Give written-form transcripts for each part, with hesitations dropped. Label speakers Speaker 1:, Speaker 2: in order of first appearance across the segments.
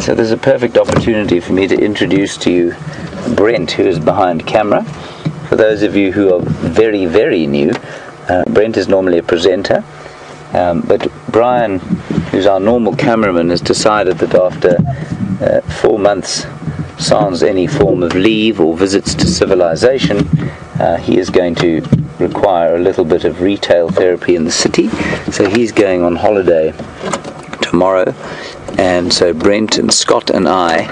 Speaker 1: So there's a perfect opportunity for me to introduce to you Brent, who is behind camera. For those of you who are very, very new, Brent is normally a presenter, but Brian, who's our normal cameraman, has decided that after 4 months sans any form of leave or visits to civilization, he is going to require a little bit of retail therapy in the city. So he's going on holiday tomorrow, and so Brent and Scott and I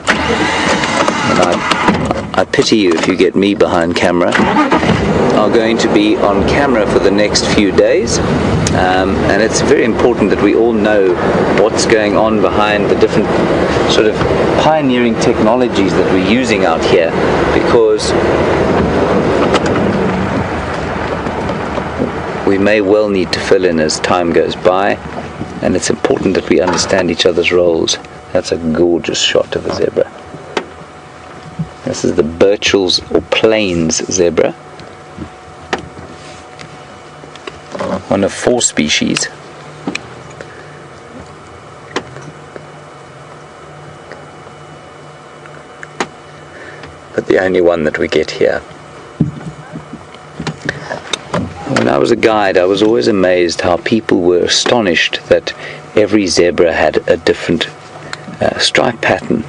Speaker 1: pity you if you get me behind camera, are going to be on camera for the next few days, and it's very important that we all know what's going on behind the different sort of pioneering technologies that we're using out here, because we may well need to fill in as time goes by, and it's important that we understand each other's roles. That's a gorgeous shot of a zebra. This is the Burchell's or Plains zebra, one of 4 species. But the only one that we get here. When I was a guide, I was always amazed how people were astonished that every zebra had a different stripe pattern.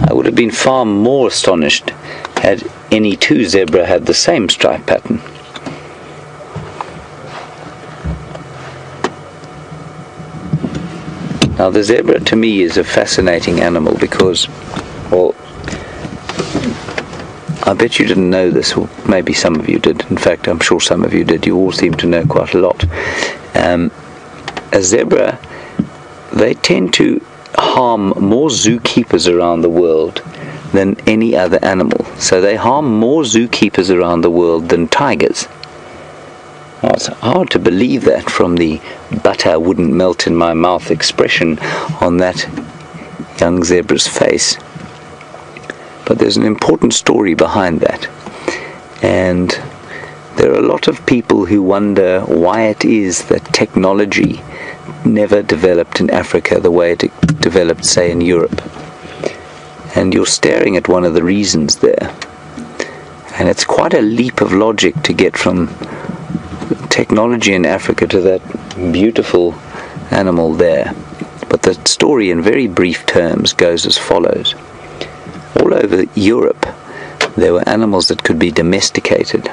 Speaker 1: I would have been far more astonished had any 2 zebra had the same stripe pattern. Now the zebra to me is a fascinating animal because, well, I bet you didn't know this, or maybe some of you did. In fact, I'm sure some of you did. You all seem to know quite a lot. A zebra, they tend to harm more zookeepers around the world than any other animal. So they harm more zookeepers around the world than tigers. Now, it's hard to believe that from the butter wouldn't melt in my mouth expression on that young zebra's face. But there's an important story behind that, and there are a lot of people who wonder why it is that technology never developed in Africa the way it developed, say, in Europe. And you're staring at one of the reasons there, and it's quite a leap of logic to get from technology in Africa to that beautiful animal there. But the story in very brief terms goes as follows. All over Europe there were animals that could be domesticated.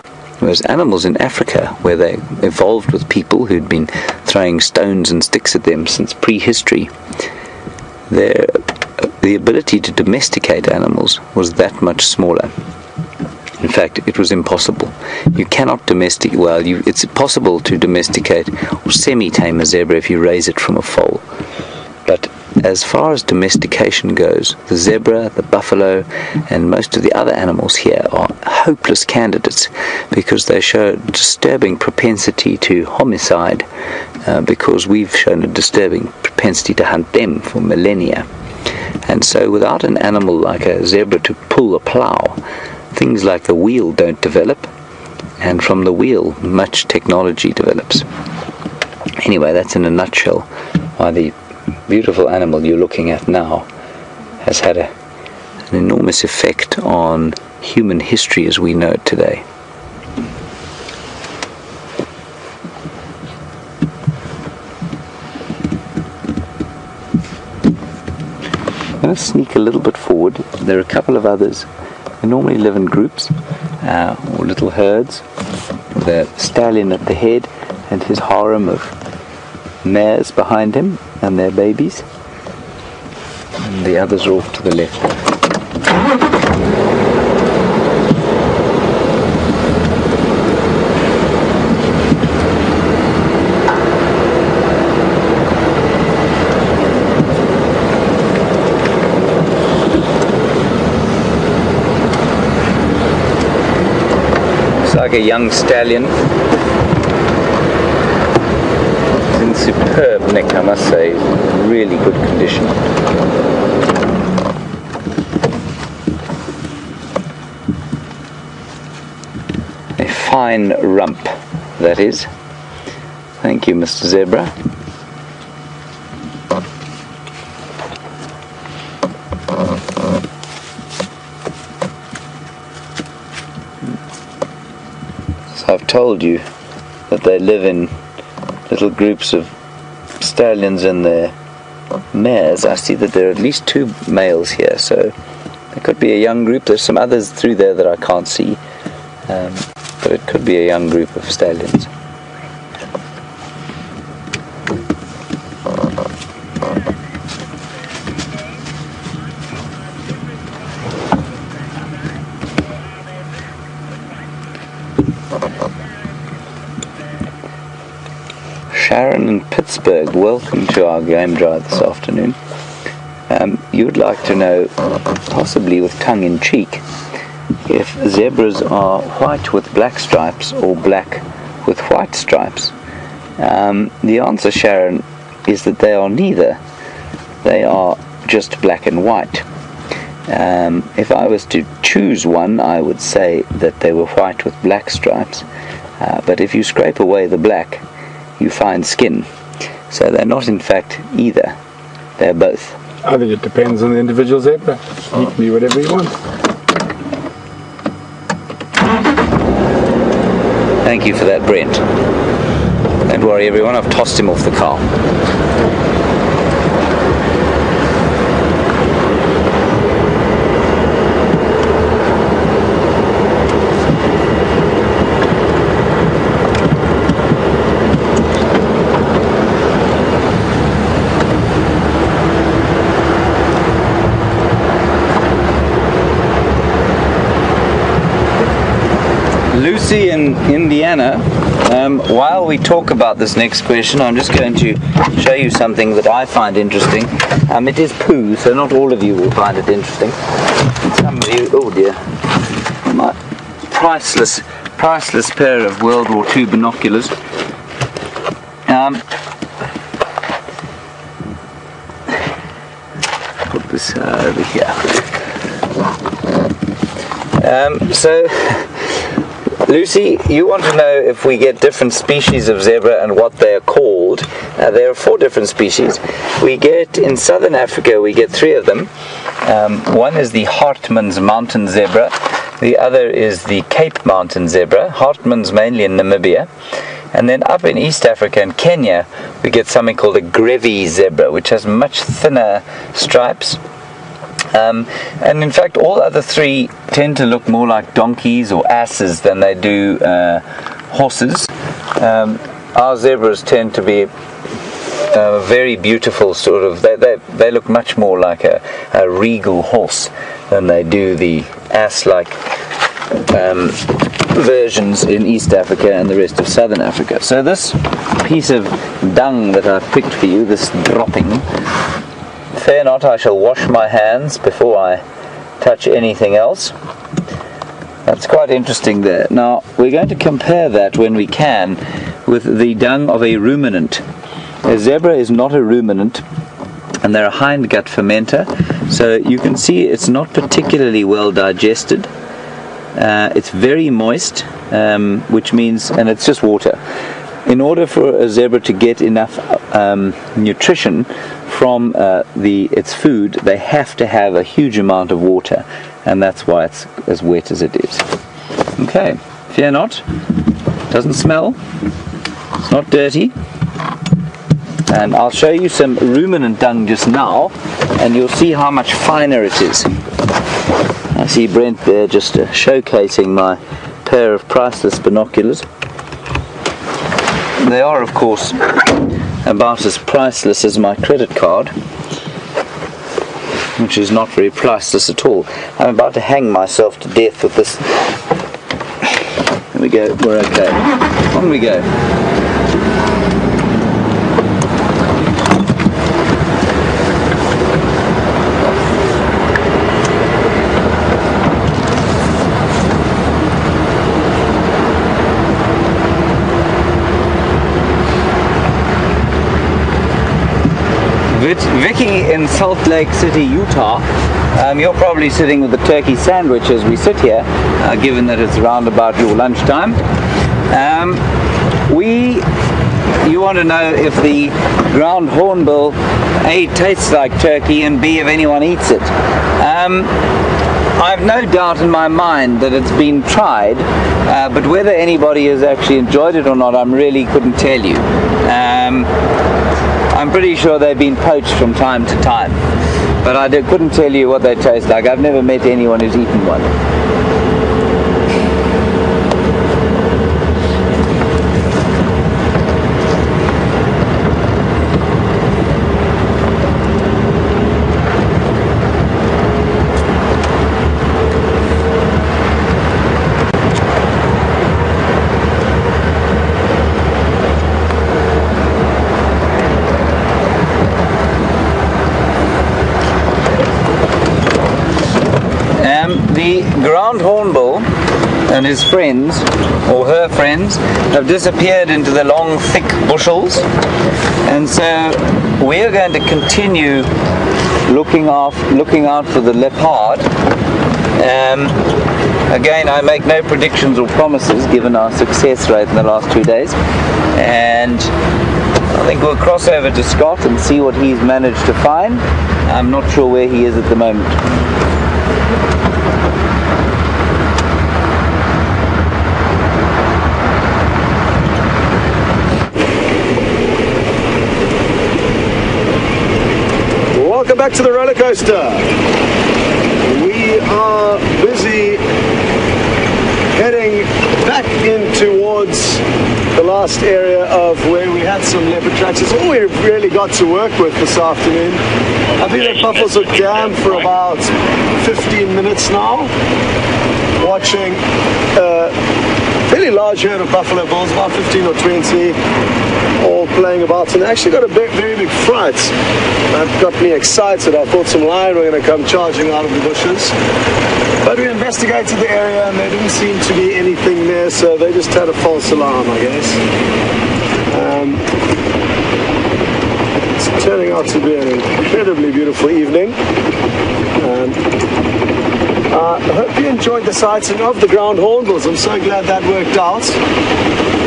Speaker 1: There was animals in Africa where they evolved with people who'd been throwing stones and sticks at them since prehistory. The ability to domesticate animals was that much smaller. In fact, it was impossible. You cannot domesticate, well, it's possible to domesticate or semi-tame a zebra if you raise it from a foal. But as far as domestication goes, the zebra, the buffalo, and most of the other animals here are hopeless candidates because they show a disturbing propensity to homicide, because we've shown a disturbing propensity to hunt them for millennia. And so without an animal like a zebra to pull a plough, things like the wheel don't develop, and from the wheel much technology develops. Anyway, that's in a nutshell why the beautiful animal you're looking at now has had an enormous effect on human history as we know it today. I'm going to sneak a little bit forward. There are a couple of others. They normally live in groups or little herds, with a stallion at the head and his harem of mares behind him and their babies, and the others are off to the left. It's like a young stallion. In superb neck, I must say, really good condition. A fine rump, that is. Thank you, Mr. Zebra. So I've told you that they live in little groups of stallions and their mares. I see that there are at least 2 males here, so there could be a young group. There's some others through there that I can't see, but it could be a young group of stallions. Sharon in Pittsburgh, welcome to our game drive this afternoon. You would like to know, possibly with tongue in cheek, if zebras are white with black stripes or black with white stripes. The answer, Sharon, is that they are neither. They are just black and white. If I was to choose one, I would say that they were white with black stripes, but if you scrape away the black, you find skin. So they're not in fact either. They're both.
Speaker 2: I think it depends on the individual zebra. He can be whatever he wants.
Speaker 1: Thank you for that, Brent. Don't worry everyone, I've tossed him off the car. Lucy in Indiana, while we talk about this next question, I'm just going to show you something that I find interesting. It is poo, so not all of you will find it interesting. And some of you, oh dear, my priceless pair of World War II binoculars. Put this over here. Lucy, you want to know if we get different species of zebra and what they are called. There are 4 different species. We get, in southern Africa, we get 3 of them. One is the Hartmann's mountain zebra. The other is the Cape mountain zebra. Hartmann's mainly in Namibia. And then up in East Africa and Kenya, we get something called a Grevi zebra, which has much thinner stripes. And in fact all other 3 tend to look more like donkeys or asses than they do horses. Our zebras tend to be very beautiful, sort of, they look much more like a regal horse than they do the ass-like versions in East Africa and the rest of southern Africa. So this piece of dung that I've picked for you, this dropping, fear not, I shall wash my hands before I touch anything else. That's quite interesting there. Now, we're going to compare that when we can with the dung of a ruminant. A zebra is not a ruminant, and they're a hindgut fermenter, so you can see it's not particularly well digested. It's very moist, which means, and it's just water. In order for a zebra to get enough nutrition from its food, they have to have a huge amount of water, and that's why it's as wet as it is. Okay, fear not, doesn't smell, it's not dirty, and I'll show you some ruminant dung just now, and you'll see how much finer it is. I see Brent there just showcasing my pair of priceless binoculars. They are, of course, about as priceless as my credit card, which is not very priceless at all. I'm about to hang myself to death with this. There we go, we're okay. On we go. Vicky in Salt Lake City, Utah, you're probably sitting with a turkey sandwich as we sit here, given that it's around about your lunchtime. You want to know if the ground hornbill A tastes like turkey and B if anyone eats it. I've no doubt in my mind that it's been tried, but whether anybody has actually enjoyed it or not, I really couldn't tell you. I'm pretty sure they've been poached from time to time, but I couldn't tell you what they taste like. I've never met anyone who's eaten one. The ground hornbill and his friends, or her friends, have disappeared into the long thick bushels, and so we're going to continue looking out for the leopard. Again, I make no predictions or promises given our success rate in the last 2 days, and I think we'll cross over to Scott and see what he's managed to find. I'm not sure where he is at the moment.
Speaker 3: Welcome back to the roller coaster. We are busy heading back in towards the last area of where we had some leopard tracks. It's all we've really got to work with this afternoon. I've been at Buffalo's Dam for about 15 minutes now, watching a fairly large herd of buffalo bulls, about 15 or 20, all playing about, and actually got a very big fright. That got me excited. I thought some lion were going to come charging out of the bushes. But we investigated the area and there didn't seem to be anything there, so they just had a false alarm, I guess. It's turning out to be an incredibly beautiful evening. I hope you enjoyed the sighting of the ground hornbills. I'm so glad that worked out.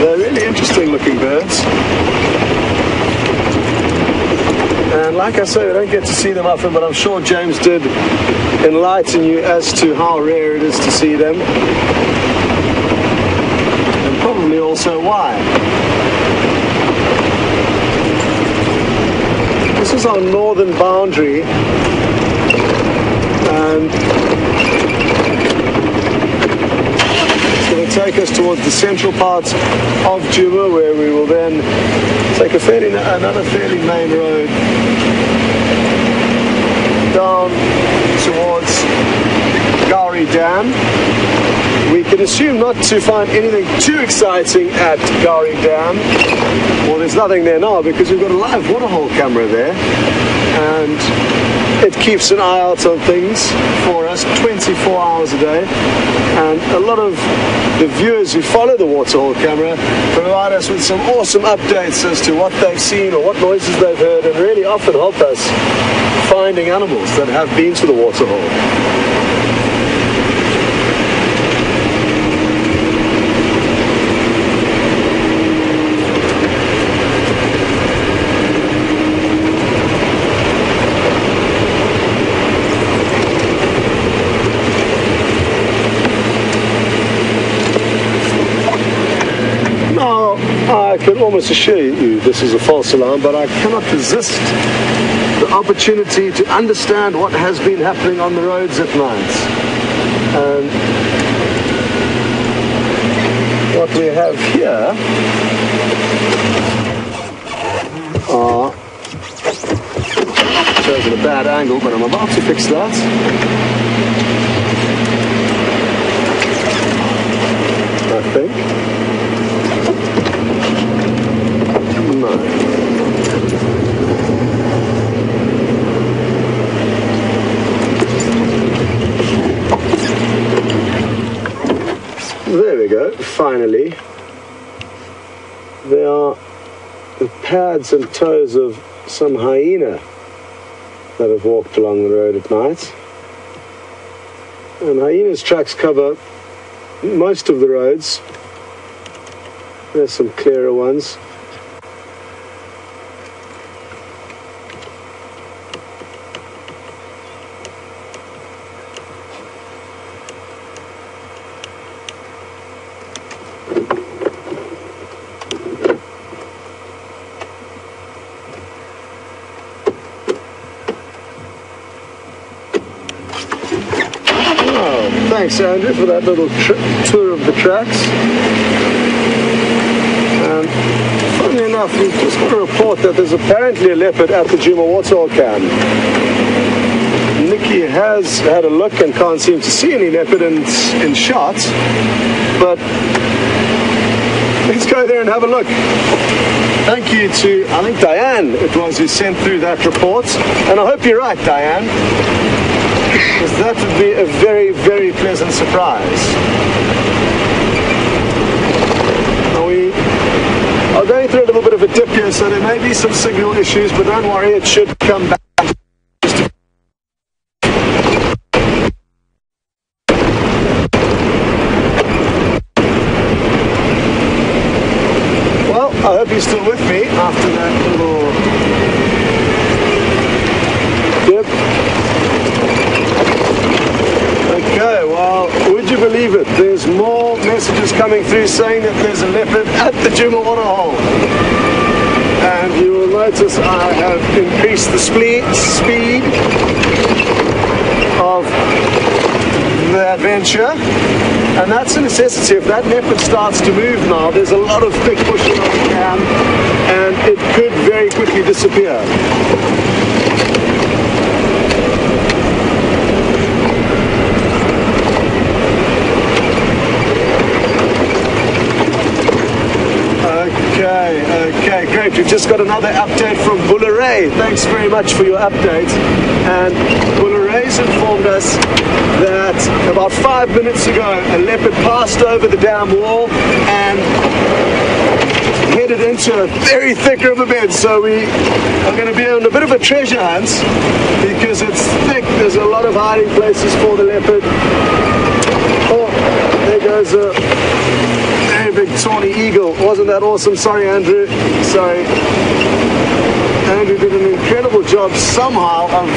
Speaker 3: They're really interesting looking birds. And like I say, we don't get to see them often, but I'm sure James did enlighten you as to how rare it is to see them. And probably also why. This is our northern boundary. And it's going to take us towards the central part of Djuma, where we will then take another fairly main road down towards Gowrie Dam. We can assume not to find anything too exciting at Gowrie Dam. Well, there's nothing there now because we've got a live waterhole camera there, and it keeps an eye out on things for us 24 hours a day. And a lot of the viewers who follow the waterhole camera provide us with some awesome updates as to what they've seen or what noises they've heard, and really often help us finding animals that have been to the waterhole. I can almost assure you this is a false alarm, but I cannot resist the opportunity to understand what has been happening on the roads at night. And what we have here are, chosen a bad angle, but I'm about to fix that. I think. There we go, finally. There are the pads and toes of some hyena that have walked along the road at night. And hyena's tracks cover most of the roads. There's some clearer ones. Thanks, Andrew, for that little tour of the tracks. Funnily enough, we've just got a report that there's apparently a leopard at the Djuma waterhole camp. Nikki has had a look and can't seem to see any leopard in shot, but let's go there and have a look. Thank you to, I think, Diane, it was, who sent through that report, and I hope you're right, Diane, because that would be a very, very pleasant surprise. We are going through a little bit of a dip here, so there may be some signal issues, but don't worry, it should come back. Well, I hope you're still with me after that little dip. Okay, well, would you believe it? There's more messages coming through saying that there's a leopard at the Djuma waterhole. And you will notice I have increased the speed of the adventure. And that's a necessity. If that leopard starts to move now, there's a lot of thick bushing on the camp, and it could very quickly disappear. Okay, great. We've just got another update from Bullaray. Thanks very much for your update. And Bullaray's informed us that about 5 minutes ago, a leopard passed over the dam wall and headed into a very thick riverbed. So we are going to be on a bit of a treasure hunt because it's thick. There's a lot of hiding places for the leopard. Oh, there goes a big tawny eagle. Wasn't that awesome? Sorry, Andrew. Sorry. Andrew did an incredible job somehow of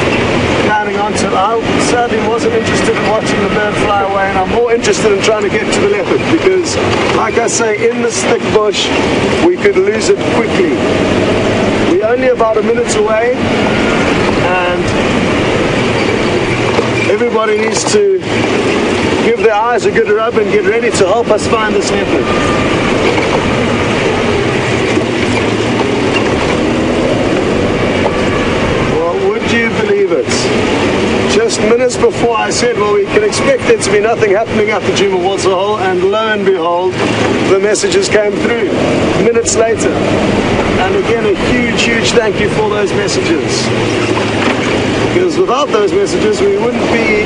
Speaker 3: planning onto it. I sadly wasn't interested in watching the bird fly away, and I'm more interested in trying to get to the leopard because, like I say, in this thick bush, we could lose it quickly. We're only about a minute away, and everybody needs to give their eyes a good rub and get ready to help us find this leopard. Well, would you believe it? Just minutes before I said, well, we can expect there to be nothing happening at the Djuma waterhole, and lo and behold, the messages came through minutes later. And again, a huge, huge thank you for those messages. Because without those messages, we wouldn't be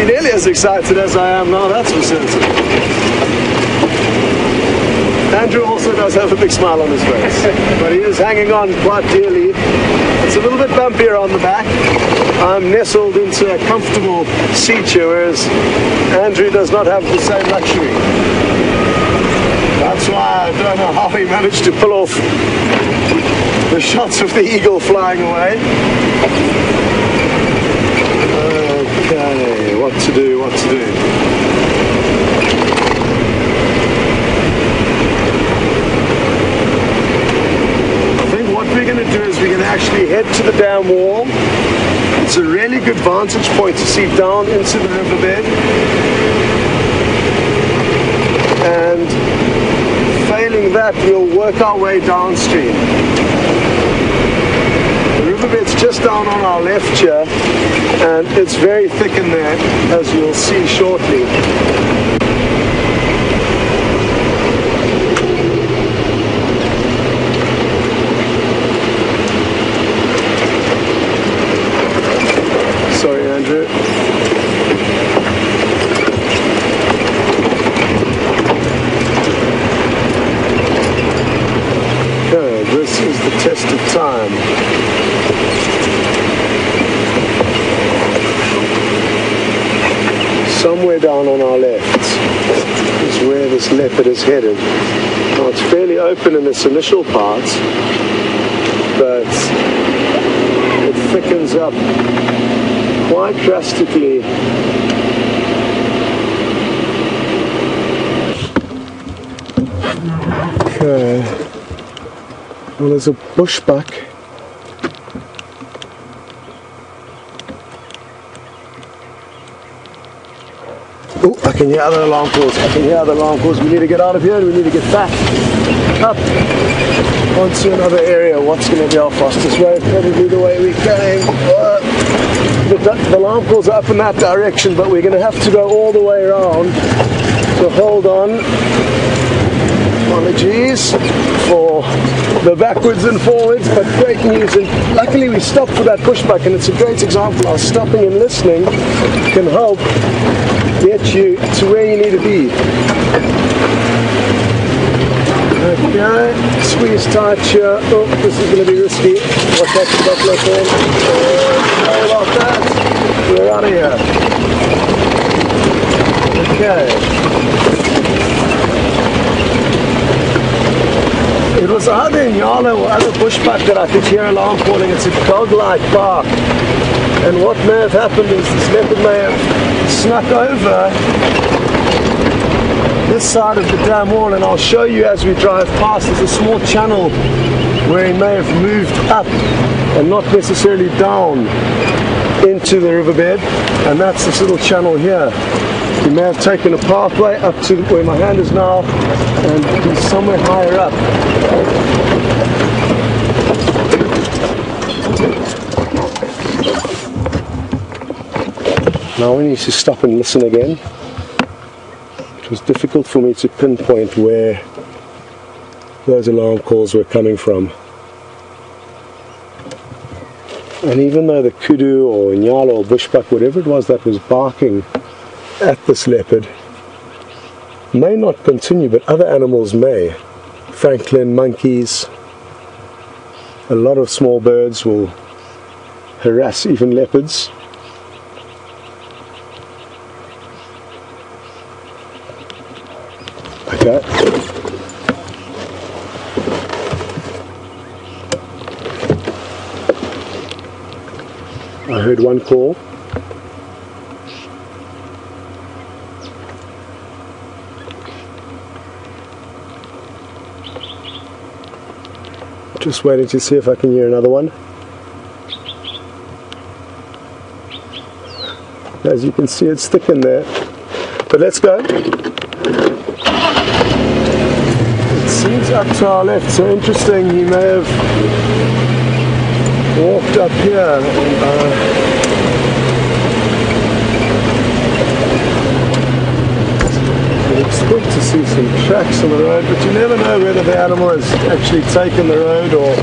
Speaker 3: nearly as excited as I am now, that's for certain. Andrew also does have a big smile on his face, but he is hanging on quite dearly. It's a little bit bumpier on the back. I'm nestled into a comfortable seat here, whereas Andrew does not have the same luxury. That's why I don't know how he managed to pull off the shots of the eagle flying away. Okay, what to do, what to do. I think what we're going to do is we're going to actually head to the dam wall. It's a really good vantage point to see down into the riverbed. And failing that, we'll work our way downstream. The riverbed's just down on our left here, and it's very thick in there, as you'll see shortly. Sorry, Andrew. Okay, this is the test of time. Somewhere down on our left is where this leopard is headed. Now it's fairly open in this initial part, but it thickens up quite drastically. Okay. Well, there's a bushbuck. Oh, I can hear other alarm calls. I can hear other alarm calls. We need to get out of here and we need to get back up onto another area. What's going to be our fastest way? Probably the way we're going. The alarm calls are up in that direction, but we're going to have to go all the way around. So hold on. Apologies for the backwards and forwards, but great news. And luckily we stopped for that pushback, and it's a great example how stopping and listening can help get you to where you need to be. Okay, squeeze tight here. Oh, this is going to be risky. Watch out for buffalo thorn. Sorry about that. We're out of here. Okay. It was either in Yala or other bushbuck that I could hear alarm calling. It's a dog-like bark. And what may have happened is this leopard may have snuck over this side of the dam wall, and I'll show you as we drive past. There's a small channel where he may have moved up and not necessarily down into the riverbed, and that's this little channel here. He may have taken a pathway up to where my hand is now, and he's somewhere higher up. Now we need to stop and listen again. It was difficult for me to pinpoint where those alarm calls were coming from. And even though the kudu or nyala or bushbuck, whatever it was that was barking at this leopard, may not continue, but other animals may. Franklin, monkeys, a lot of small birds will harass even leopards. Okay. I heard one call. Just waiting to see if I can hear another one. As you can see, it's thick in there. But let's go. It seems up to our left, so interesting. He may have walked up here. I expect to see some tracks on the road, but you never know whether the animal has actually taken the road or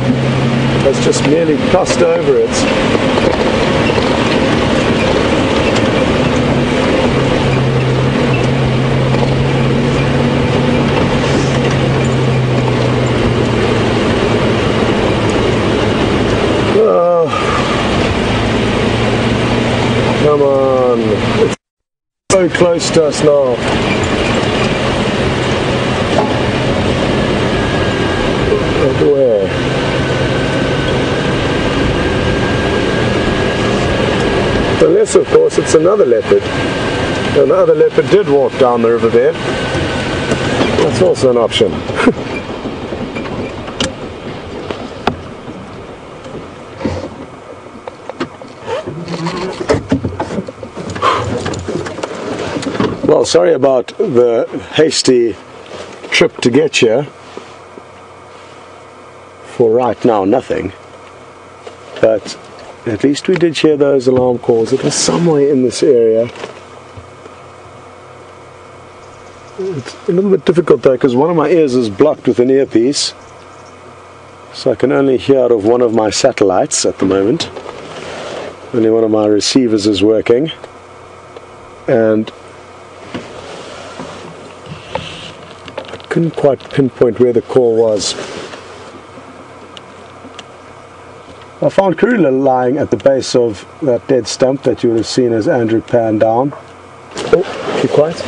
Speaker 3: has just merely crossed over it. Oh, come on. It's so close to us now. Where? Unless, of course, it's another leopard. And the other leopard did walk down the riverbed. That's also an option. Well, sorry about the hasty trip to get here. For right now, nothing. But at least we did hear those alarm calls. It was somewhere in this area. It's a little bit difficult though, because one of my ears is blocked with an earpiece. So I can only hear out of one of my satellites at the moment. Only one of my receivers is working. And I couldn't quite pinpoint where the call was. I found Karula lying at the base of that dead stump that you would have seen as Andrew panned down. Oh, keep quiet.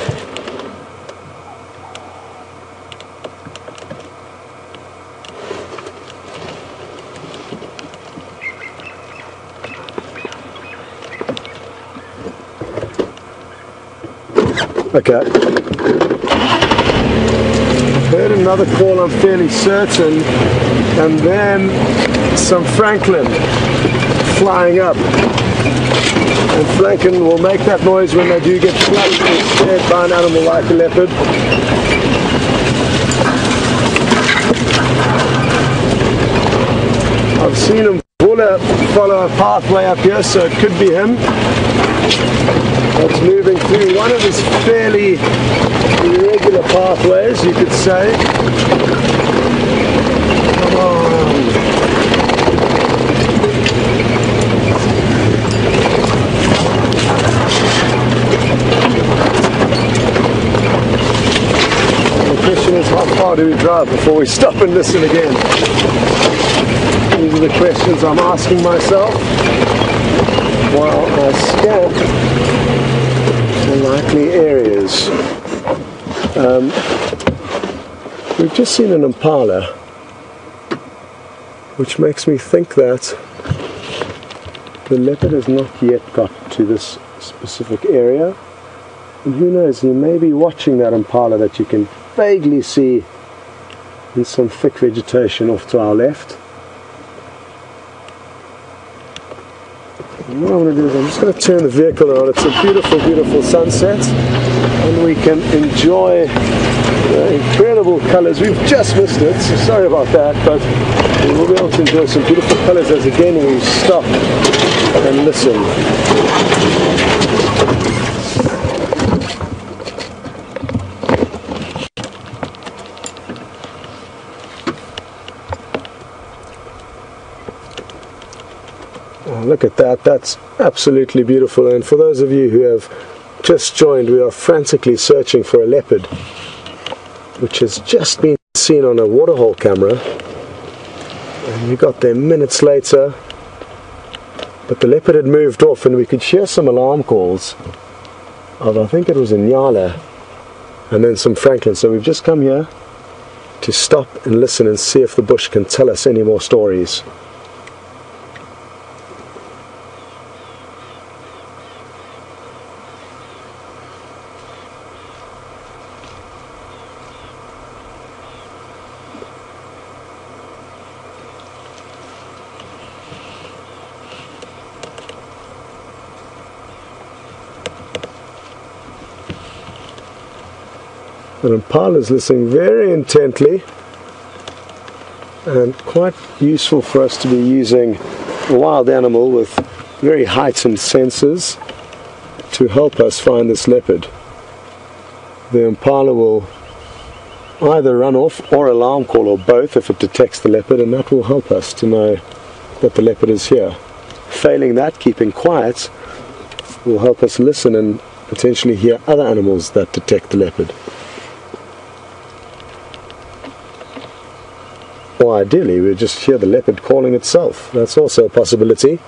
Speaker 3: Okay. Heard another call, I'm fairly certain, and then some Franklin flying up. And flanken will make that noise when they do get clutched or scared by an animal like a leopard. I've seen him follow a pathway up here, so it could be him. That's moving through one of his fairly irregular pathways, you could say. Come on. The question is, how far do we drive before we stop and listen again? These are the questions I'm asking myself while I scan the likely areas. We've just seen an impala, which makes me think that the leopard has not yet got to this specific area. And who knows, he may be watching that impala that you can vaguely see in some thick vegetation off to our left. And what I'm going to do is I'm just going to turn the vehicle around. It's a beautiful, beautiful sunset, and we can enjoy the incredible colours. We've just missed it, so sorry about that, but we will be able to enjoy some beautiful colours as again we stop and listen. Oh, look at that, that's absolutely beautiful. And for those of you who have just joined, we are frantically searching for a leopard, which has just been seen on a waterhole camera, and we got there minutes later, but the leopard had moved off, and we could hear some alarm calls of, I think it was a Nyala, and then some Franklin. So we've just come here to stop and listen and see if the bush can tell us any more stories. An impala is listening very intently, and quite useful for us to be using a wild animal with very heightened senses to help us find this leopard. The impala will either run off or alarm call, or both, if it detects the leopard, and that will help us to know that the leopard is here. Failing that, keeping quiet will help us listen and potentially hear other animals that detect the leopard. Or ideally, we just hear the leopard calling itself. That's also a possibility.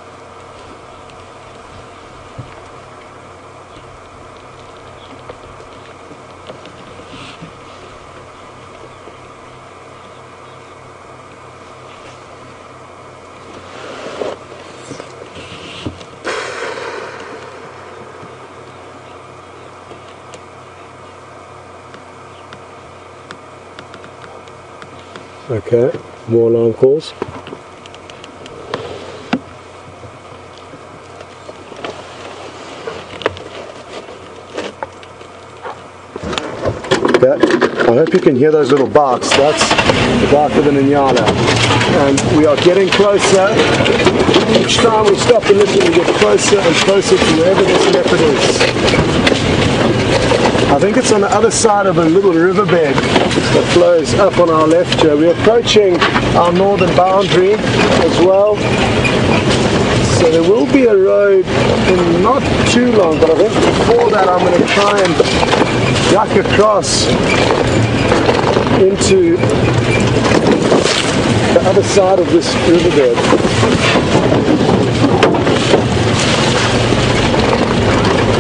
Speaker 3: Okay, more alarm calls. Okay, I hope you can hear those little barks. That's the bark of an Nyala. And we are getting closer. Each time we stop and listen, we get closer and closer to wherever this leopard is. I think it's on the other side of a little riverbed that flows up on our left here. We're approaching our northern boundary as well. So there will be a road in not too long, but I think before that I'm going to try and duck across into the other side of this riverbed.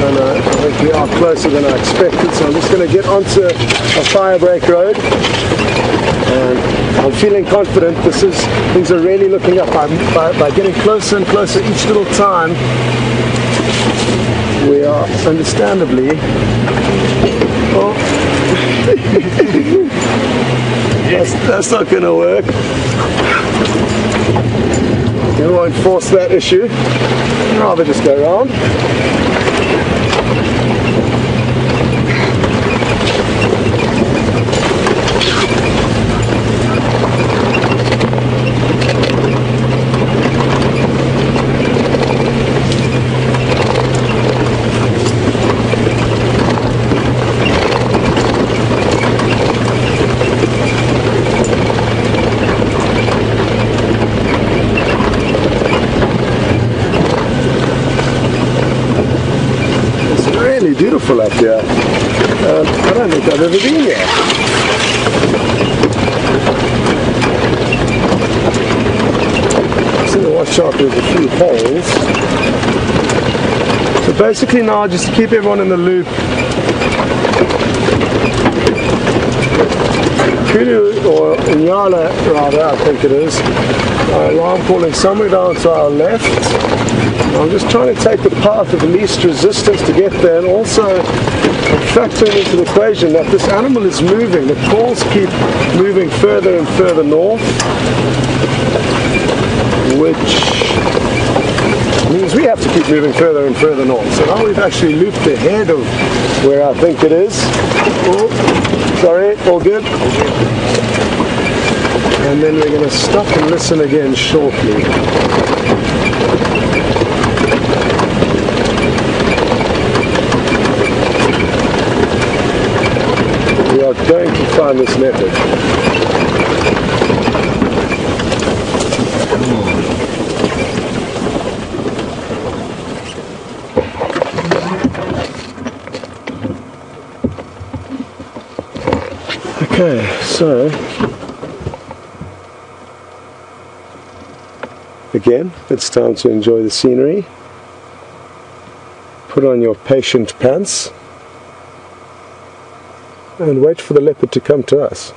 Speaker 3: And I think we are closer than I expected, so I'm just going to get onto a firebreak road, and I'm feeling confident. Things are really looking up. By getting closer and closer each little time, we are understandably That's not going to work. We won't force that issue. I'd rather just go around. Beautiful up here. I don't think I've ever been here. So to watch out, there's a few holes. So basically now, just to keep everyone in the loop, Kudu, or Inyala rather, I think it is, alarm calling somewhere down to our left. I'm just trying to take the path of least resistance to get there, and also factoring into the equation that this animal is moving. The calls keep moving further and further north, which means we have to keep moving further and further north. So now we've actually looped ahead of where I think it is. Oh, sorry, all good. And then we're going to stop and listen again shortly. We are going to find this leopard. Okay, so again, it's time to enjoy the scenery. Put on your patient pants and wait for the leopard to come to us.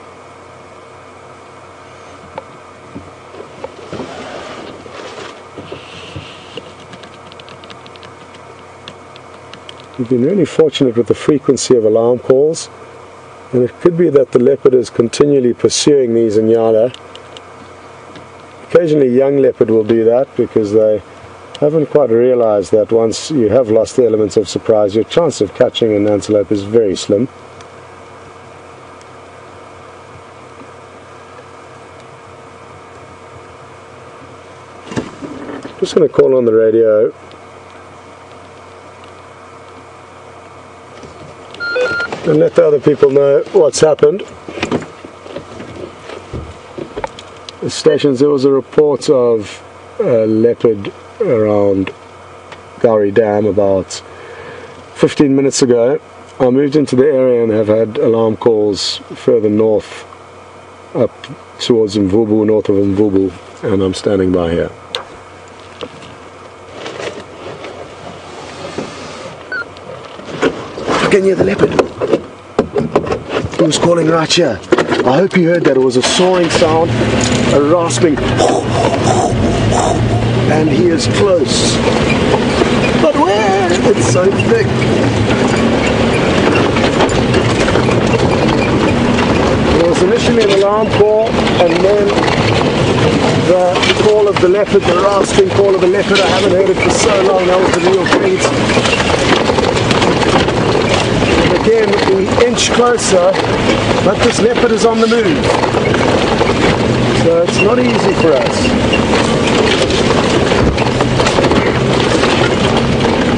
Speaker 3: We've been really fortunate with the frequency of alarm calls, and it could be that the leopard is continually pursuing these Inyala. Occasionally young leopard will do that because they haven't quite realized that once you have lost the elements of surprise, your chance of catching an antelope is very slim. Just going to call on the radio. And let the other people know what's happened. The stations, there was a report of a leopard around Gowrie Dam about 15 minutes ago. I moved into the area and have had alarm calls further north, up towards Mvubu, north of Mvubu, and I'm standing by here. Can you hear the leopard? He was calling right here. I hope you heard that. It was a soaring sound, a rasping, and he is close. But where? It's so thick. There was initially an alarm call, and then the call of the leopard, the rasping call of the leopard. I haven't heard it for so long. That was the real treat. Again, we inch closer, but this leopard is on the move, so it's not easy for us.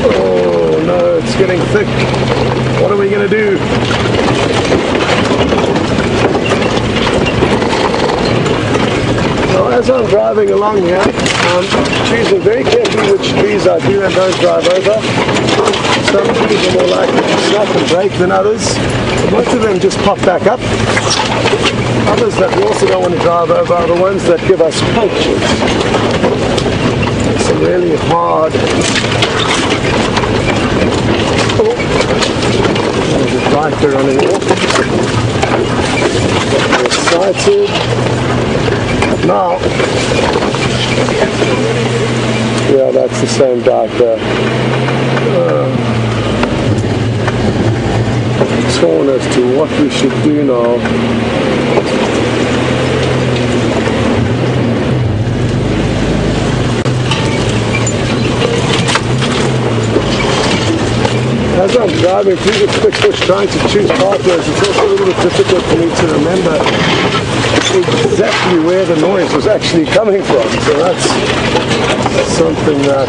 Speaker 3: Oh no, it's getting thick. What are we going to do? Now, as I'm driving along here, I'm choosing very carefully which trees I do and don't drive over. Some trees are more likely to snap and break than others. Most of them just pop back up. Others that we also don't want to drive over are the ones that give us punctures. Some really hard. Oh, there's a biker running off. Excited. Now, yeah, that's the same biker. torn as to what we should do now. As I'm driving through the quick bush trying to choose partners, it's also a little bit difficult for me to remember exactly where the noise was actually coming from. So that's something that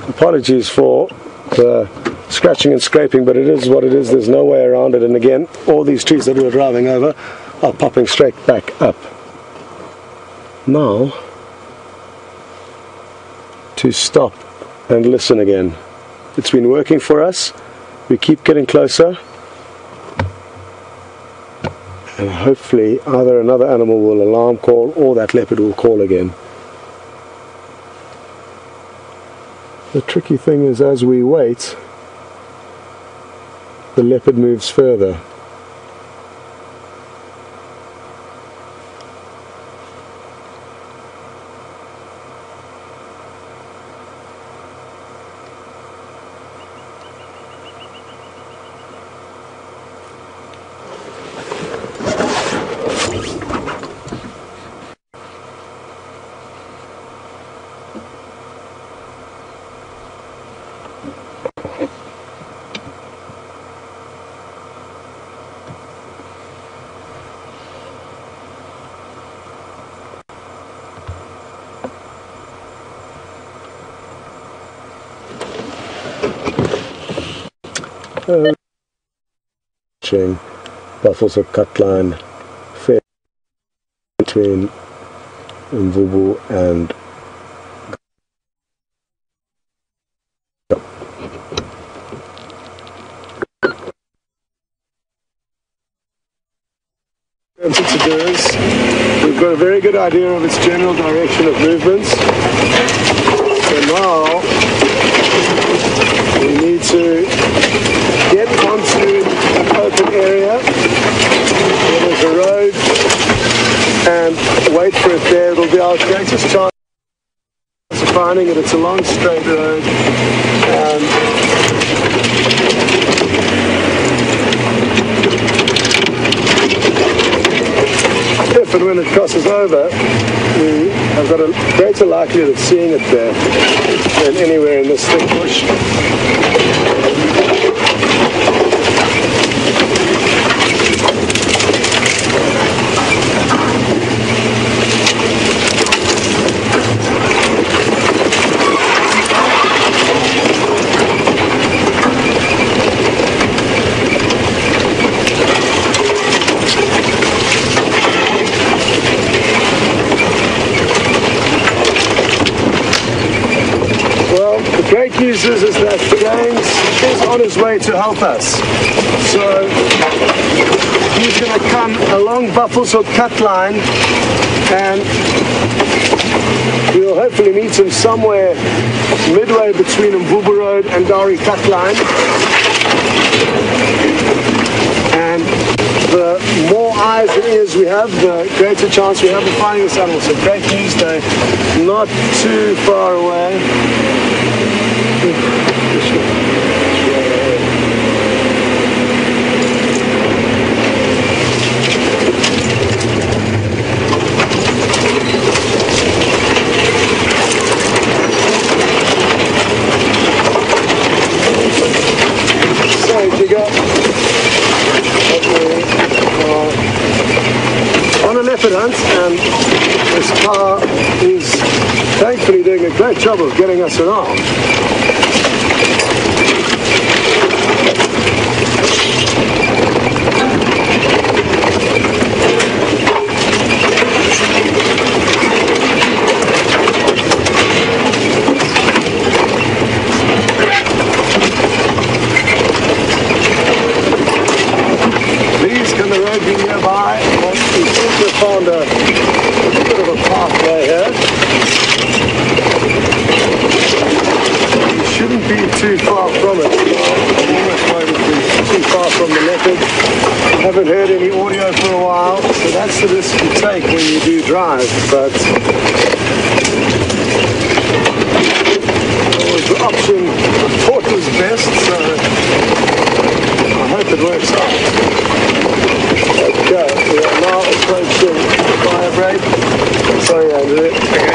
Speaker 3: apologies for the scratching and scraping, but it is what it is. There's no way around it. And again, all these trees that we're driving over are popping straight back up. Now, to stop and listen again. It's been working for us. We keep getting closer. And hopefully either another animal will alarm call or that leopard will call again. The tricky thing is, as we wait, the leopard moves further. Buffalo's a cut line fair between Mvubu and we've got a very good idea of its general direction of movements. So now we need to get onto an open area where there's a road and wait for it there. It'll be our greatest chance of finding it. It's a long straight road, and if and when it crosses over, we have got a greater likelihood of seeing it there than anywhere in this thick bush. Great news is that James is on his way to help us. So he's going to come along Buffalo's Hook cut line, and we'll hopefully meet him somewhere midway between Mvubu Road and Dari cut line. And the more eyes and ears we have, the greater chance we have of finding this animal. So great news, they're not too far away. So Jigga, on a leopard hunt, and this car is thankfully doing a great job of getting us around. be too far from it. Almost might have been too far from the leopard. Haven't heard any audio for a while, so that's the risk you take when you do drive. But that was the option I thought was best, so I hope it works out. Okay, we are now approaching fire break. Sorry, Andrew. Okay.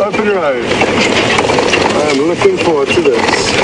Speaker 3: Open road. I'm looking forward to this.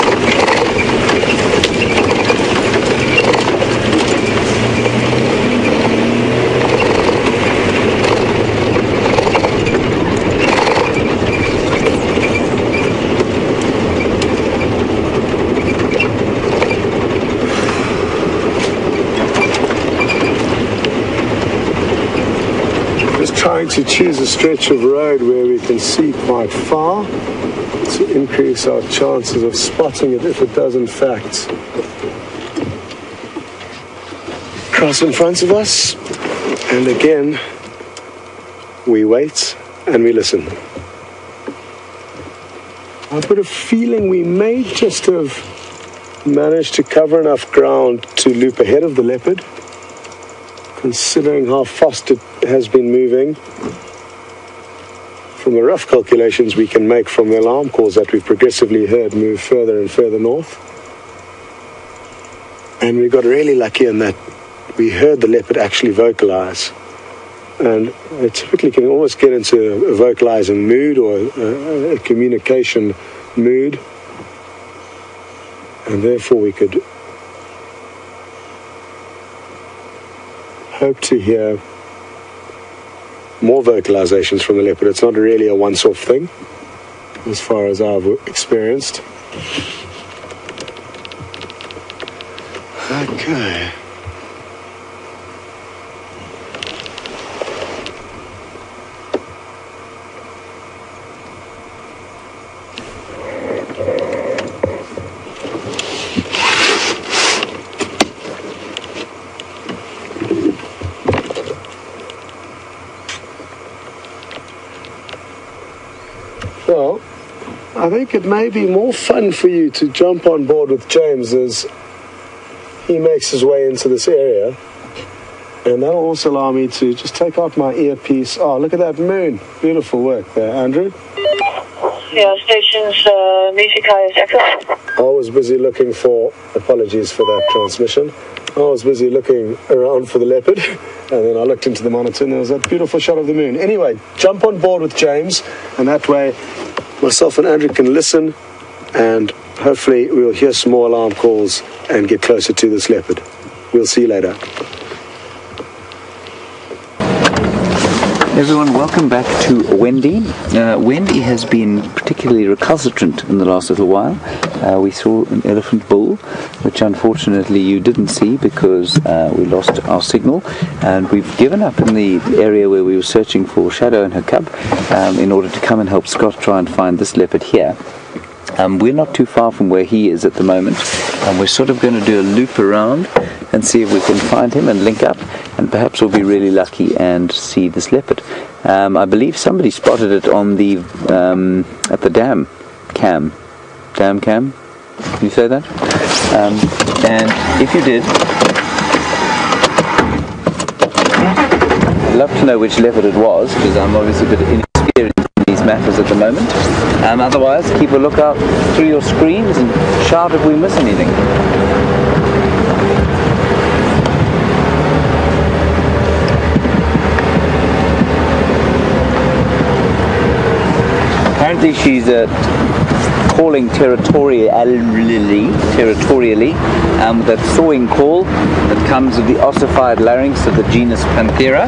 Speaker 3: Trying to choose a stretch of road where we can see quite far to increase our chances of spotting it if it does in fact cross in front of us. And again, we wait and we listen. I've got a feeling we may just have managed to cover enough ground to loop ahead of the leopard, considering how fast it has been moving. From the rough calculations we can make from the alarm calls that we've progressively heard move further and further north. And we got really lucky in that we heard the leopard actually vocalize. And they typically can almost get into a vocalizing mood or a communication mood. And therefore we could hope to hear more vocalizations from the leopard. It's not really a once-off thing, as far as I've experienced. Okay. Well, I think it may be more fun for you to jump on board with James as he makes his way into this area. And that'll also allow me to just take out my earpiece. Oh, look at that moon. Beautiful work there, Andrew.
Speaker 4: Yeah, station's music highest echo.
Speaker 3: I was busy looking for, apologies for that transmission. I was busy looking around for the leopard, and then I looked into the monitor and there was that beautiful shot of the moon. Anyway, jump on board with James, and that way myself and Andrew can listen, and hopefully we'll hear some more alarm calls and get closer to this leopard. We'll see you later.
Speaker 1: Everyone, welcome back to Wendy. Wendy has been particularly recalcitrant in the last little while. We saw an elephant bull, which unfortunately you didn't see because we lost our signal, and we've given up in the area where we were searching for Shadow and her cub in order to come and help Scott try and find this leopard here. We're not too far from where he is at the moment, and we're sort of going to do a loop around and see if we can find him and link up, and perhaps we'll be really lucky and see this leopard. I believe somebody spotted it on the at the dam cam. Can you say that? And if you did, I'd love to know which leopard it was, because I'm obviously a bit inexperienced in these matters at the moment. Otherwise, keep a lookout through your screens and shout if we miss anything. Apparently she's calling territorially, with that sawing call that comes with the ossified larynx of the genus Panthera.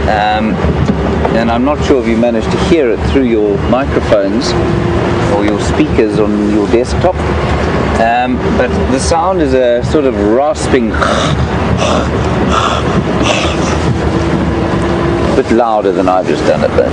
Speaker 1: And I'm not sure if you managed to hear it through your microphones or your speakers on your desktop, but the sound is a sort of rasping, a bit louder than I've just done it though.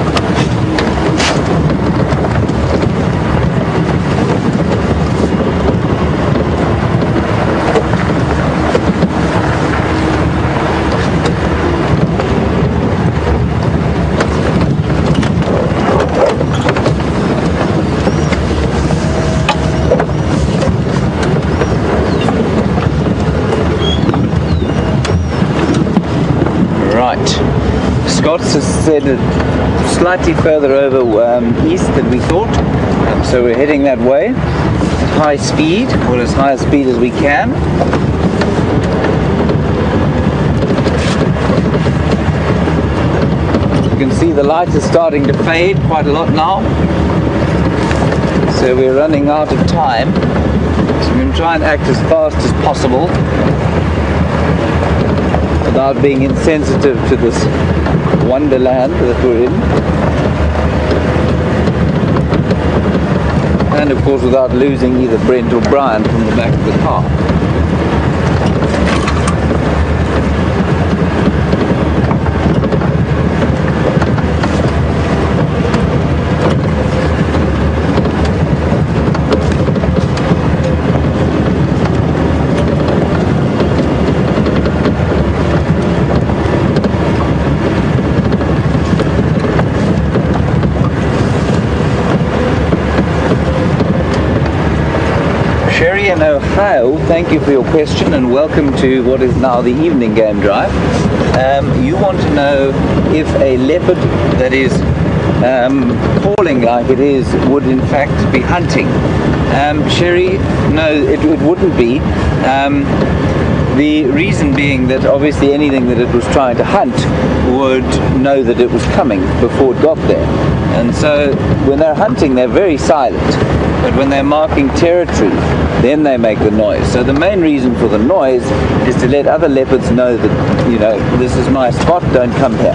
Speaker 1: Scott said slightly further over east than we thought, so we're heading that way at high speed, or as high a speed as we can. You can see the light is starting to fade quite a lot now, so we're running out of time, so we're going to try and act as fast as possible without being insensitive to this wonderland that we're in, and of course without losing either Brent or Brian from the back of the car. In Ohio, thank you for your question and welcome to what is now the evening game drive. You want to know if a leopard that is calling like it is would in fact be hunting. Sherry, no, it wouldn't be. The reason being that obviously anything that it was trying to hunt would know that it was coming before it got there. And so when they're hunting, they're very silent. But when they're marking territory, then they make the noise. So the main reason for the noise is to let other leopards know that, you know, this is my spot, don't come here.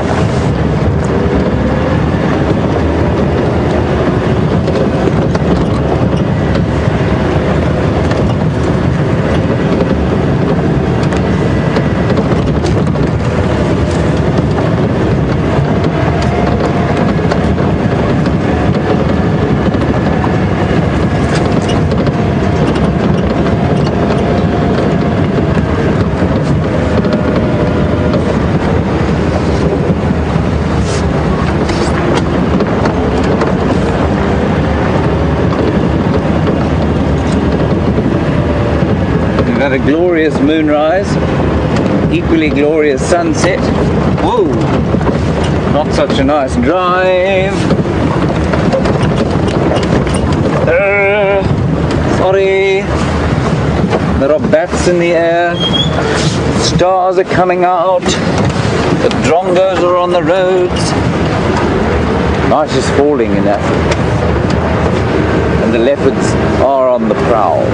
Speaker 1: A glorious moonrise, equally glorious sunset. Whoa, not such a nice drive. Sorry, there are bats in the air, stars are coming out, the drongos are on the roads. Night is falling in Africa, and the leopards are on the prowl.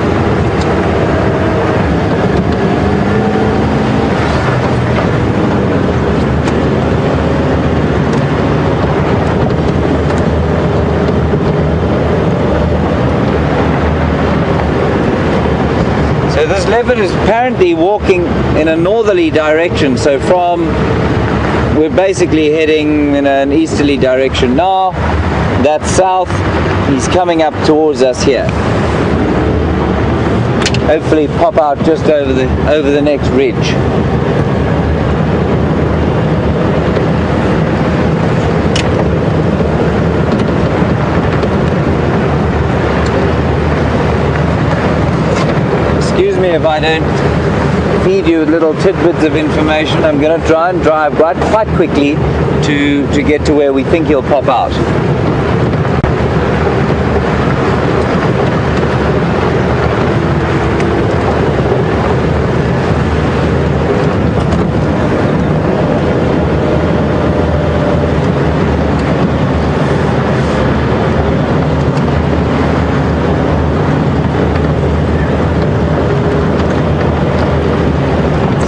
Speaker 1: So this leopard is apparently walking in a northerly direction, so we're basically heading in an easterly direction now. That's south. He's coming up towards us here. Hopefully pop out just over the next ridge. Excuse me if I don't feed you little tidbits of information. I'm going to try and drive quite quickly to get to where we think he'll pop out.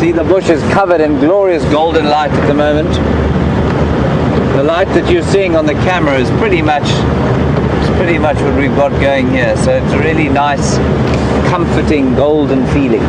Speaker 1: The bush is covered in glorious golden light at the moment. The light that you're seeing on the camera is pretty much what we've got going here. So it's a really nice, comforting, golden feeling.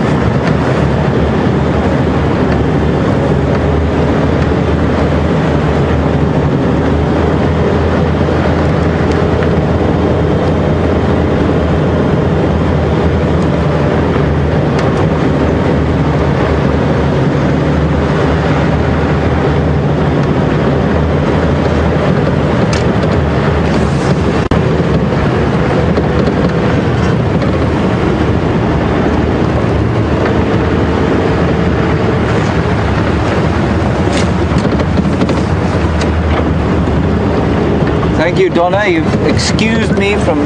Speaker 1: you, Donna. You've excused me from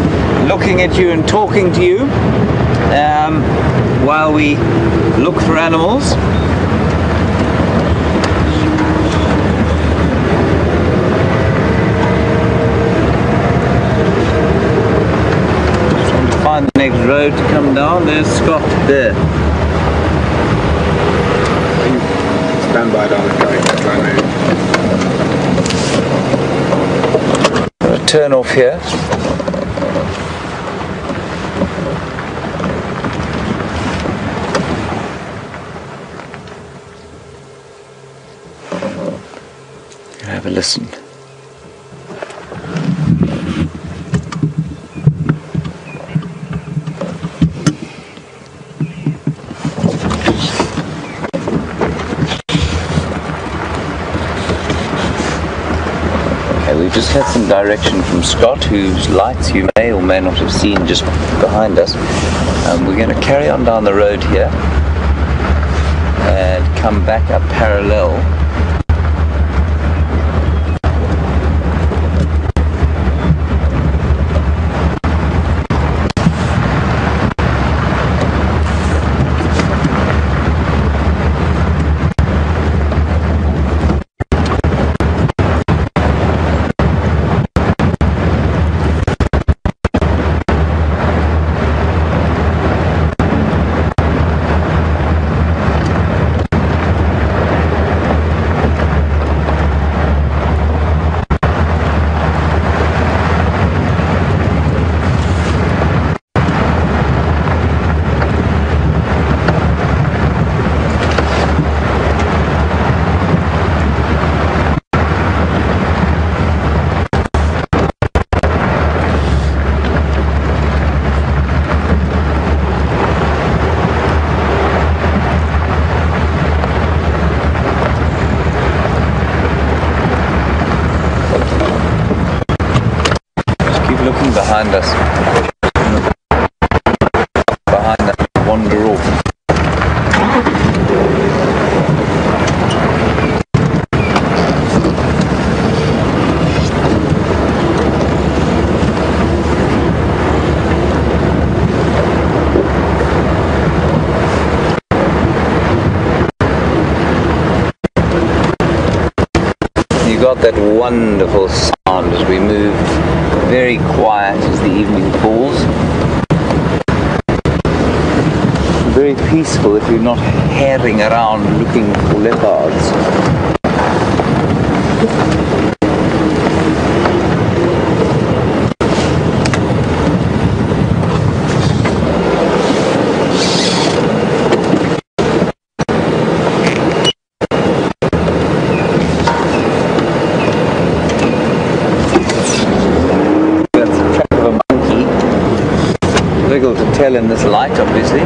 Speaker 1: looking at you and talking to you while we look for animals. Trying to find the next road to come down. There's Scott there.
Speaker 2: Stand by down the track.
Speaker 1: Turn off here. Have a listen. We've just had some direction from Scott, whose lights you may or may not have seen just behind us. We're going to carry on down the road here and come back up parallel. Behind us. Behind us, wander off. You got that wonderful sound as we move. Very quiet as the evening falls. Very peaceful if you're not herring around looking for leopards. To tell in this light, obviously.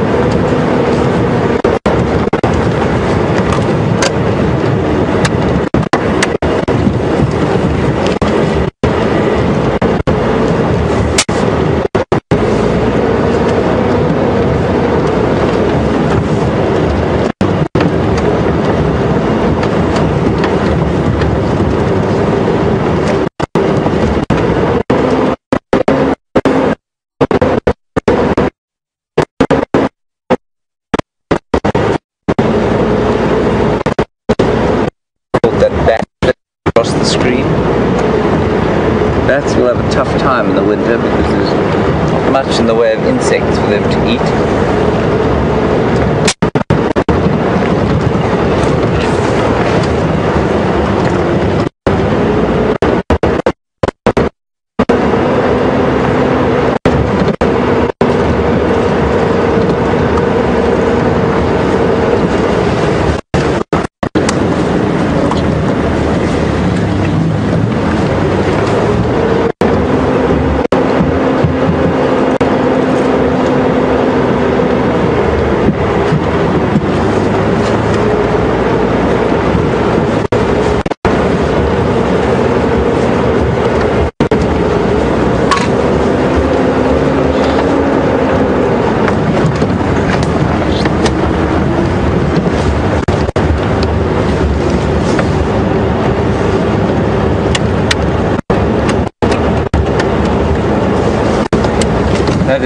Speaker 1: Across the screen. Bats will have a tough time in the winter because there's not much in the way of insects for them to eat.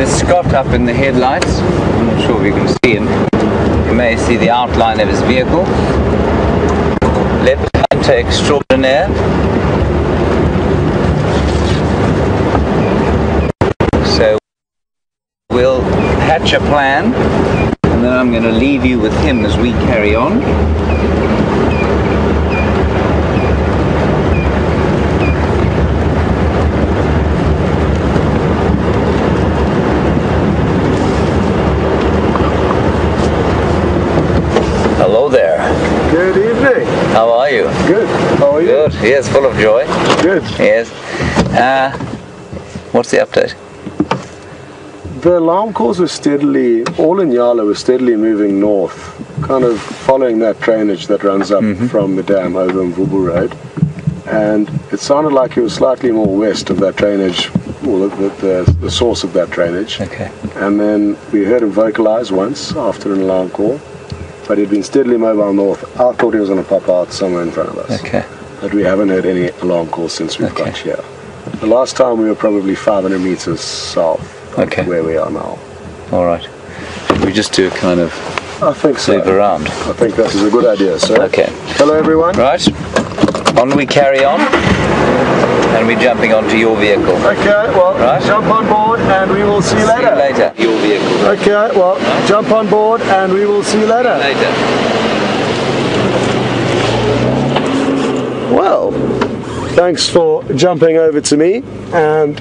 Speaker 1: there's Scott up in the headlights. I'm not sure if you can see him. You may see the outline of his vehicle. Leopard hunter extraordinaire. So we'll hatch a plan, and then I'm going to leave you with him as we carry on. Hello there.
Speaker 3: Good evening.
Speaker 1: How are you?
Speaker 3: Good. How are you?
Speaker 1: Good. Yes, full of joy.
Speaker 3: Good.
Speaker 1: Yes. What's the update?
Speaker 3: The alarm calls were steadily, all in Yala were steadily moving north, kind of following that drainage that runs up from the dam over Mvubu Road. And it sounded like it was slightly more west of that drainage, or the source of that drainage.
Speaker 1: Okay.
Speaker 3: And then we heard him vocalize once after an alarm call, but he'd been steadily mobile north. I thought he was going to pop out somewhere in front of us.
Speaker 1: Okay.
Speaker 3: But we haven't heard any alarm calls since we've got here. The last time we were probably 500 meters south of where we are now.
Speaker 1: All right. Should we just do a kind of
Speaker 3: I think so.
Speaker 1: loop around?
Speaker 3: I think that is a good idea, sir.
Speaker 1: Okay.
Speaker 3: Hello, everyone.
Speaker 1: Right. On we carry on, and we're jumping onto your vehicle.
Speaker 3: Okay, well, jump on board and we will see you later.
Speaker 1: See you later. Your vehicle.
Speaker 3: Okay, well, jump on board and we will see you later.
Speaker 1: Later.
Speaker 3: Well, thanks for jumping over to me, and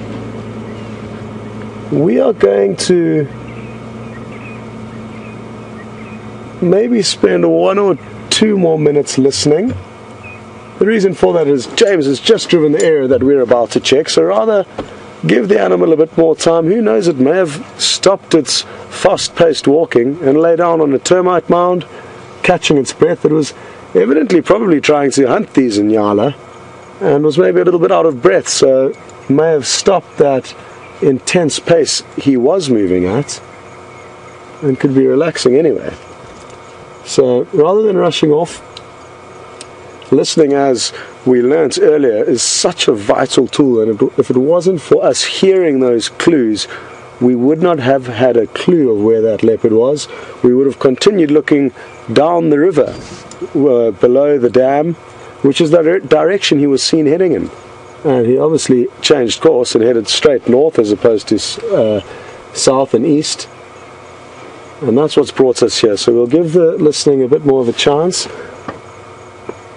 Speaker 3: we are going to maybe spend 1 or 2 more minutes listening. The reason for that is James has just driven the area that we're about to check, so rather give the animal a bit more time. Who knows, it may have stopped its fast-paced walking and lay down on a termite mound, catching its breath. It was evidently probably trying to hunt these in Yala and was maybe a little bit out of breath, so may have stopped that intense pace he was moving at and could be relaxing anyway. So rather than rushing off, listening, as we learnt earlier, is such a vital tool, and if it wasn't for us hearing those clues, we would not have had a clue of where that leopard was. We would have continued looking down the river below the dam, which is the direction he was seen heading in. And he obviously changed course and headed straight north as opposed to south and east. And that's what's brought us here. So we'll give the listening a bit more of a chance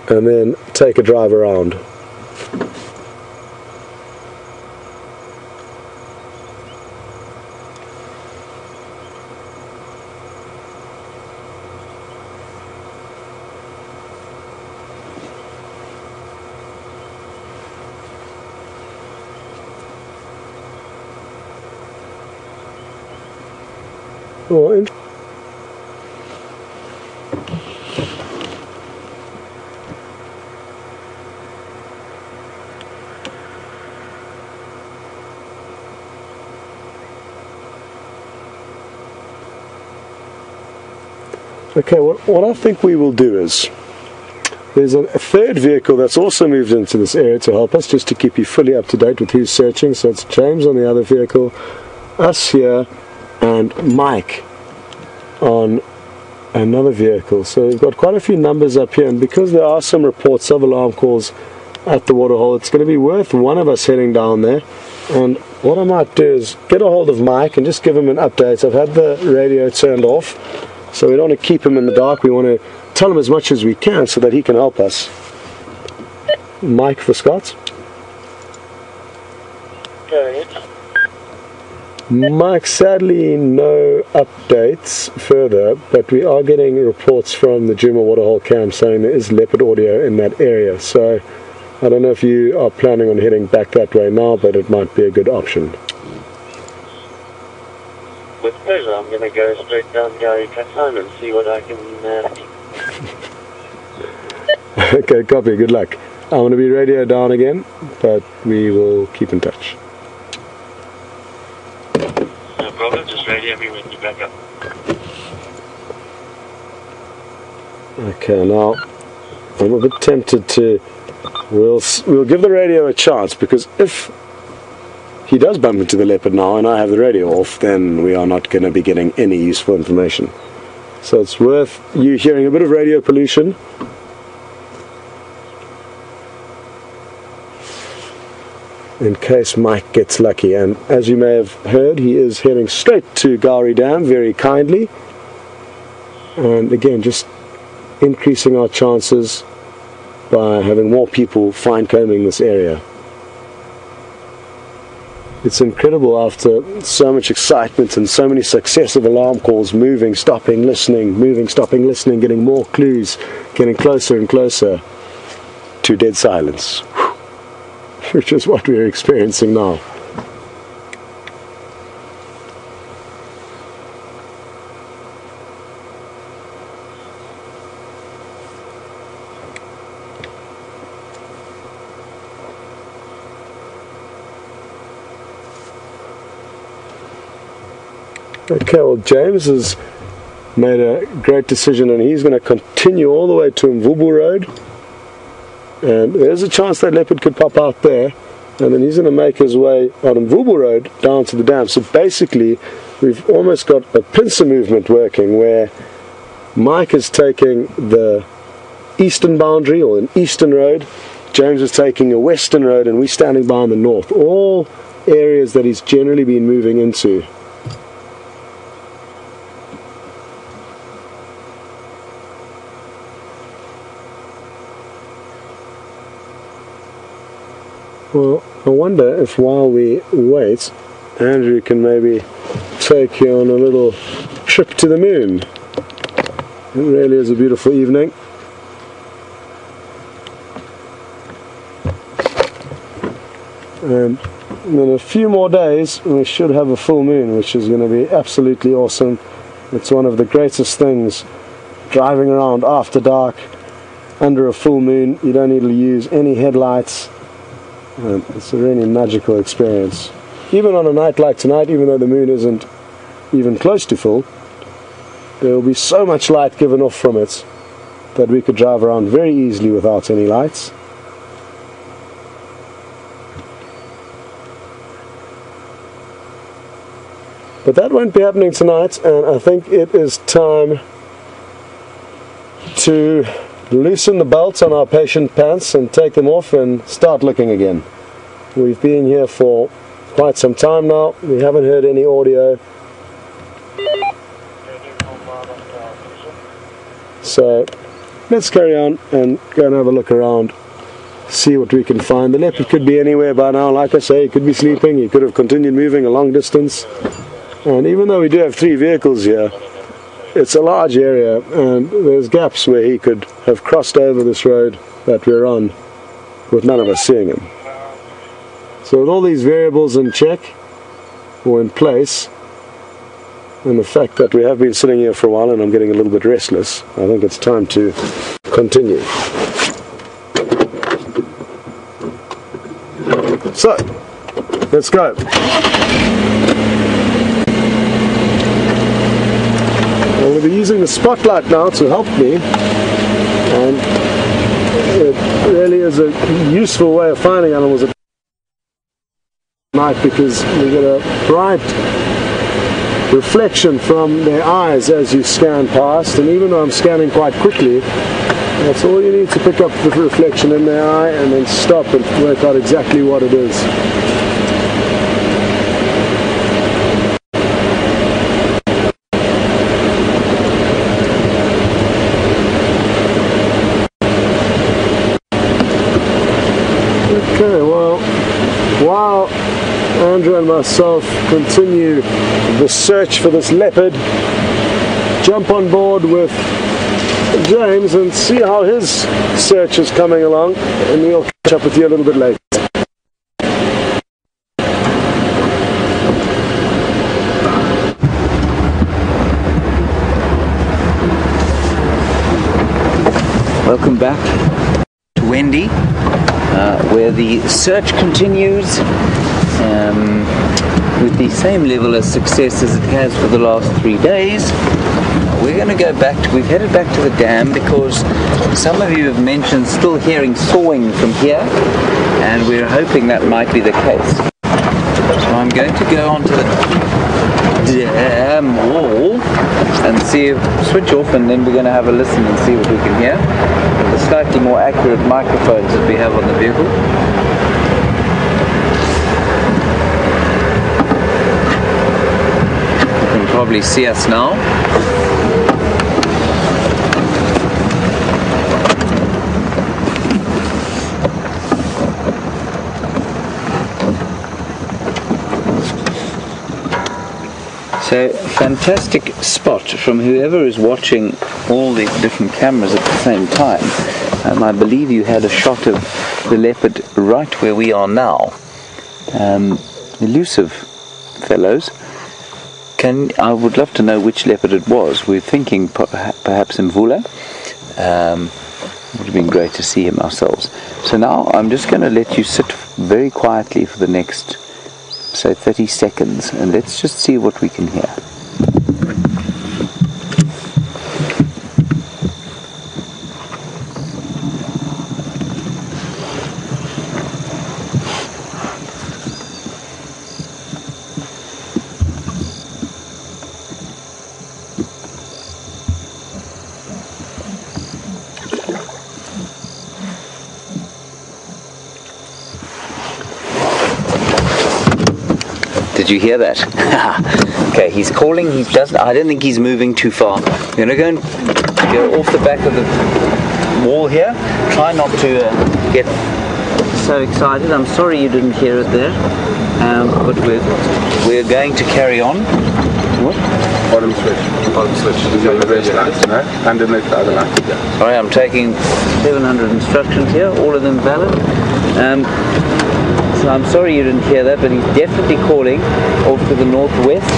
Speaker 3: and then take a drive around. Well, okay, what I think we will do is, there's a third vehicle that's also moved into this area to help us, just to keep you fully up to date with who's searching. So it's James on the other vehicle, us here, and Mike on another vehicle. So we've got quite a few numbers up here, and because there are some reports of alarm calls at the waterhole, it's going to be worth one of us heading down there. And what I might do is get a hold of Mike and just give him an update. I've had the radio turned off, so we don't want to keep him in the dark. We want to tell him as much as we can so that he can help us. Mike for Scott. Mike, sadly no updates further, but we are getting reports from the Djuma waterhole camp saying there is leopard audio in that area. So I don't know if you are planning on heading back that way now, but it might be a good option.
Speaker 5: With pleasure, I'm going to go straight down Gary Kassan and see what I can
Speaker 3: Okay, copy, good luck. I'm going to be radio down again, but we will keep in touch.
Speaker 5: No problem, just radio me when you back up.
Speaker 3: Okay, now I'm a bit tempted to, we'll give the radio a chance, because if he does bump into the leopard now and I have the radio off, then we are not going to be getting any useful information. So it's worth you hearing a bit of radio pollution. In case Mike gets lucky, and as you may have heard, he is heading straight to Gowrie Dam very kindly, and again just increasing our chances by having more people fine combing this area. It's incredible, after so much excitement and so many successive alarm calls, moving, stopping, listening, moving, stopping, listening, getting more clues, getting closer and closer to dead silence, which is what we're experiencing now. Okay, well, James has made a great decision and he's going to continue all the way to Mvubu Road, and there's a chance that leopard could pop out there, and then he's going to make his way on Mvubu Road down to the dam. So basically we've almost got a pincer movement working, where Mike is taking the eastern boundary or an eastern road, James is taking a western road, and we're standing by on the north, all areas that he's generally been moving into. Well, I wonder if while we wait, Andrew can maybe take you on a little trip to the moon. It really is a beautiful evening. And in a few more days we should have a full moon, which is going to be absolutely awesome. It's one of the greatest things, driving around after dark under a full moon. You don't need to use any headlights. And it's a really magical experience. Even on a night like tonight, even though the moon isn't even close to full, there will be so much light given off from it that we could drive around very easily without any lights. But that won't be happening tonight, and I think it is time to loosen the belts on our patient pants and take them off and start looking again. We've been here for quite some time now. We haven't heard any audio. So let's carry on and go and have a look around, see what we can find. The leopard could be anywhere by now. Like I say, he could be sleeping, he could have continued moving a long distance. And even though we do have 3 vehicles here, it's a large area, and there's gaps where he could have crossed over this road that we're on with none of us seeing him. So with all these variables in check or in place, and the fact that we have been sitting here for a while and I'm getting a little bit restless, I think it's time to continue. So, let's go. We'll be using the spotlight now to help me, and it really is a useful way of finding animals at night, because you get a bright reflection from their eyes as you scan past, and even though I'm scanning quite quickly, that's all you need to pick up the reflection in their eye and then stop and work out exactly what it is. Okay, well, while Andrew and myself continue the search for this leopard, jump on board with James and see how his search is coming along, and we'll catch up with you a little bit later.
Speaker 1: Welcome back to Wendy, where the search continues with the same level of success as it has for the last 3 days. We're going to go back we've headed back to the dam because some of you have mentioned still hearing sawing from here, and we're hoping that might be the case. I'm going to go onto the dam wall and switch off, and then we're going to have a listen and see what we can hear with the slightly more accurate microphones that we have on the vehicle. You can probably see us now. So, fantastic spot from whoever is watching all the different cameras at the same time. I believe you had a shot of the leopard right where we are now. Elusive fellows. I would love to know which leopard it was. We're thinking perhaps Mvula. Would have been great to see him ourselves. So now I'm just going to let you sit very quietly for the next, say, 30 seconds, and let's just see what we can hear. Did you hear that? Okay, he's calling. I don't think he's moving too far. We're going to go off the back of the wall here. Try not to get so excited. I'm sorry you didn't hear it there, but we're going to carry on. What?
Speaker 2: Bottom switch. Bottom switch. Underneath the other light. Yeah.
Speaker 1: Alright, I'm taking 700 instructions here, all of them valid. So I'm sorry you didn't hear that, but he's definitely calling off to the northeast,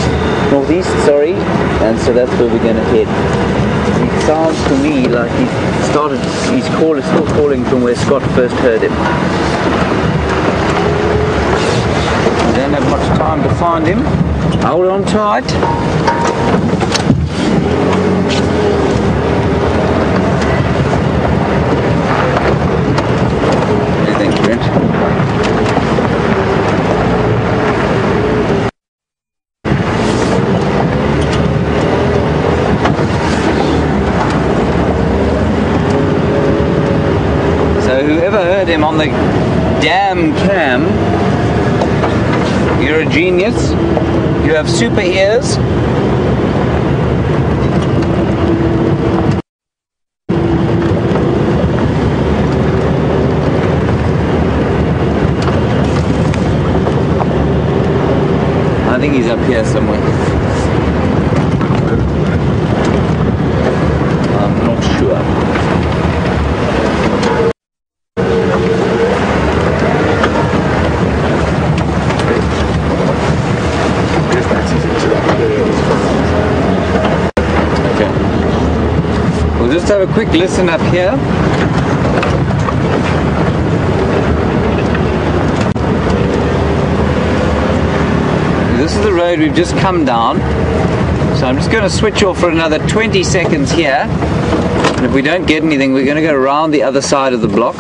Speaker 1: and so that's where we're going to head. It sounds to me like his call is still calling from where Scott first heard him. We don't have much time to find him. Hold on tight. What do you think, Brent? Whoever heard him on the damn cam, you're a genius. You have super ears. I think he's up here somewhere. I'm not sure. Just have a quick listen up here. This is the road we've just come down. So I'm just going to switch off for another 20 seconds here. And if we don't get anything, we're going to go around the other side of the block.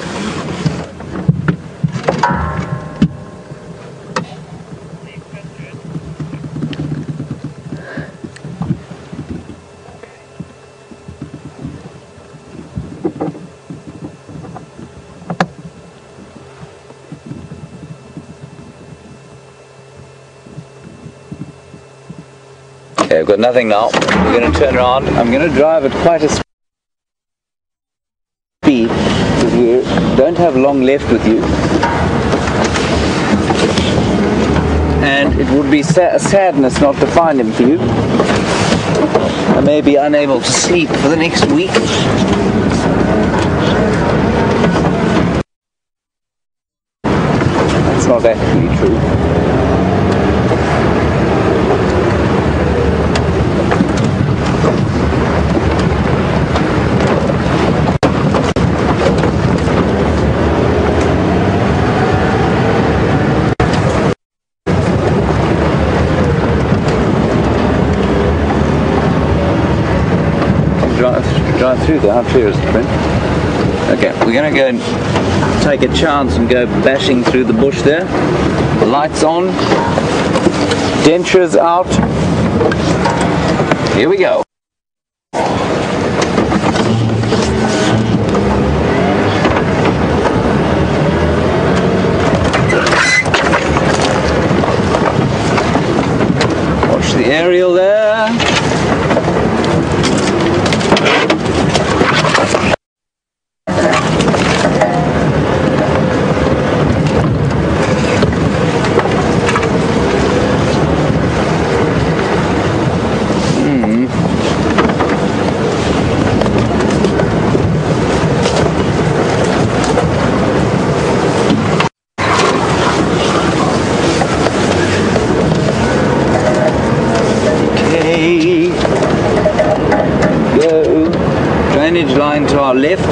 Speaker 1: Okay, I've got nothing now. We're going to turn around. I'm going to drive at quite a speed because we don't have long left with you. And it would be a sadness not to find him for you. I may be unable to sleep for the next week. That's not actually true. Drive through there. How clear is it, friend? Okay, we're going to go and take a chance and go bashing through the bush there. The lights on. Dentures out. Here we go. Watch the aerial there. Drainage line to our left,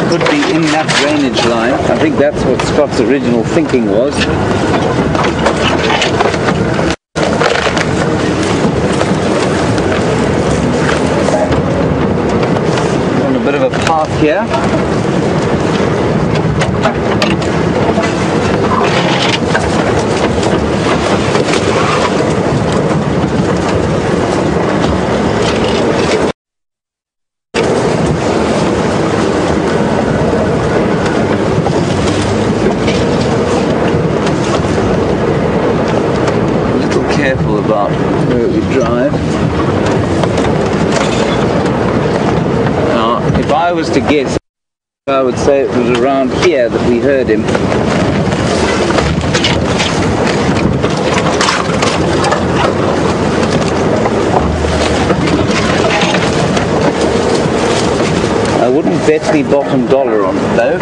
Speaker 1: could be in that drainage line. I think that's what Scott's original thinking was. On a bit of a path here. Careful about where we drive. Now, if I was to guess, I would say it was around here that we heard him. I wouldn't bet me bottom dollar on it though.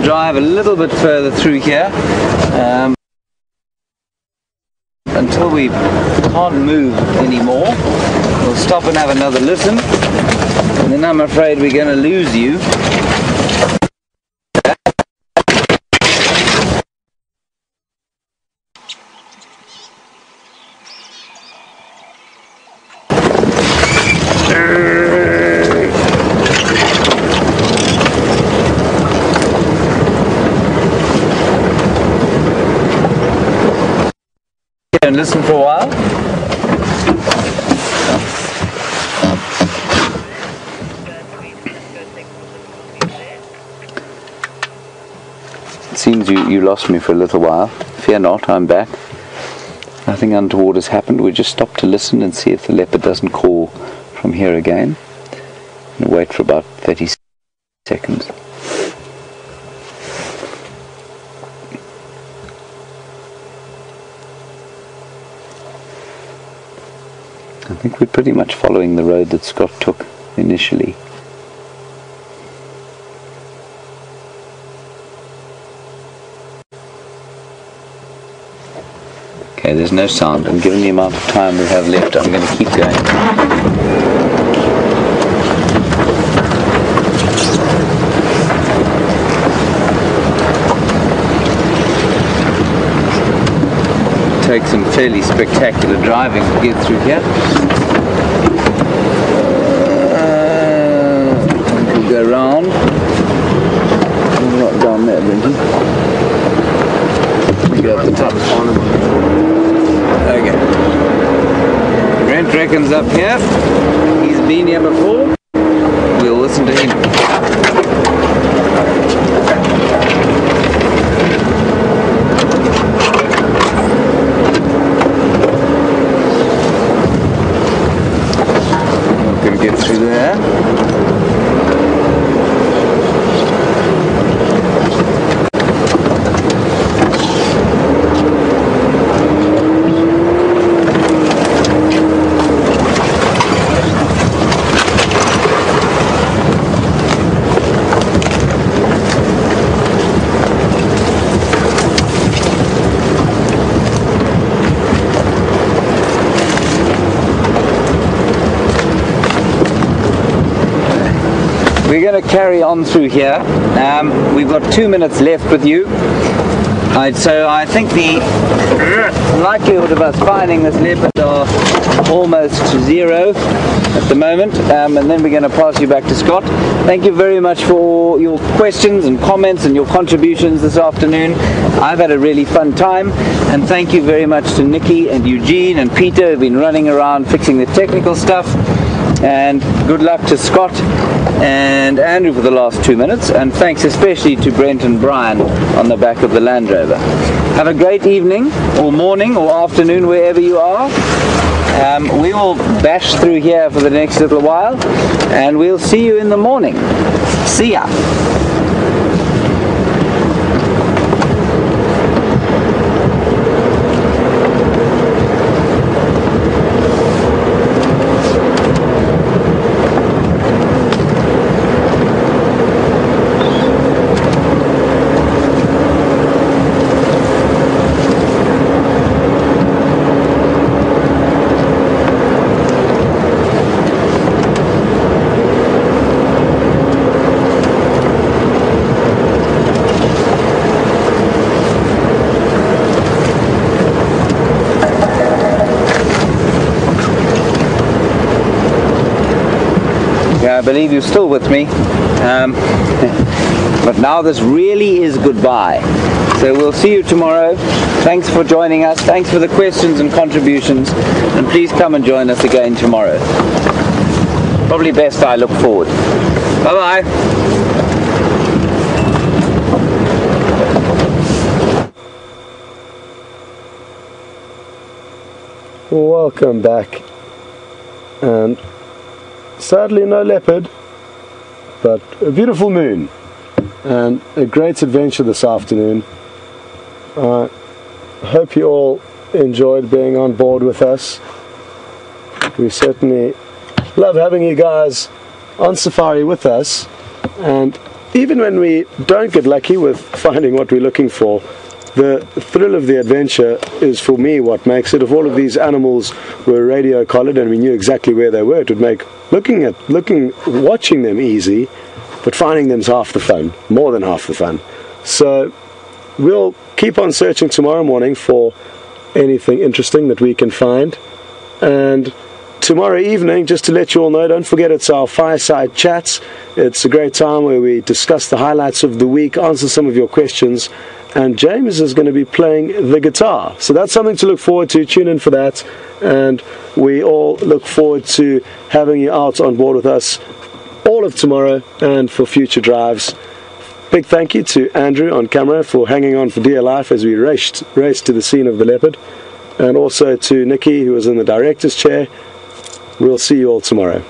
Speaker 1: Drive a little bit further through here until we can't move anymore. We'll stop and have another listen, and then I'm afraid we're going to lose you. And listen for a while. It seems you lost me for a little while. Fear not, I'm back. Nothing untoward has happened. We just stop to listen and see if the leopard doesn't call from here again. And wait for about 30 seconds. I think we're pretty much following the road that Scott took initially. Okay, there's no sound, and given the amount of time we have left, I'm going to keep going. Take some fairly spectacular driving to get through here. We'll go round. Right down there, Brenton. We go up the top. Okay. Brent reckons up here. He's been here before. We'll listen to him. Get through there. we're going to carry on through here. We've got 2 minutes left with you. So I think the likelihood of us finding this leopard are almost zero at the moment, and then we're going to pass you back to Scott. Thank you very much for your questions and comments and your contributions this afternoon. I've had a really fun time, and thank you very much to Nikki and Eugene and Peter who've been running around fixing the technical stuff, and good luck to Scott and Andrew for the last 2 minutes, and thanks especially to Brent and Brian on the back of the Land Rover. Have a great evening or morning or afternoon wherever you are. We will bash through here for the next little while, and we'll see you in the morning. See ya. I believe you're still with me, but now this really is goodbye. So we'll see you tomorrow. Thanks for joining us. Thanks for the questions and contributions, and please come and join us again tomorrow. Probably best I look forward. Bye bye.
Speaker 3: Welcome back. And sadly no leopard, but a beautiful moon and a great adventure this afternoon. I hope you all enjoyed being on board with us. We certainly love having you guys on safari with us, and even when we don't get lucky with finding what we're looking for, the thrill of the adventure is for me what makes it. If all of these animals were radio collared and we knew exactly where they were, it would make watching them easy, but finding them's half the fun, more than half the fun. So we'll keep on searching tomorrow morning for anything interesting that we can find, and tomorrow evening, just to let you all know, don't forget it's our fireside chats. It's a great time where we discuss the highlights of the week, answer some of your questions, and James is going to be playing the guitar. So that's something to look forward to. Tune in for that, and we all look forward to having you out on board with us all of tomorrow and for future drives. Big thank you to Andrew on camera for hanging on for dear life as we raced to the scene of the leopard, and also to Nikki, who was in the director's chair. We'll see you all tomorrow.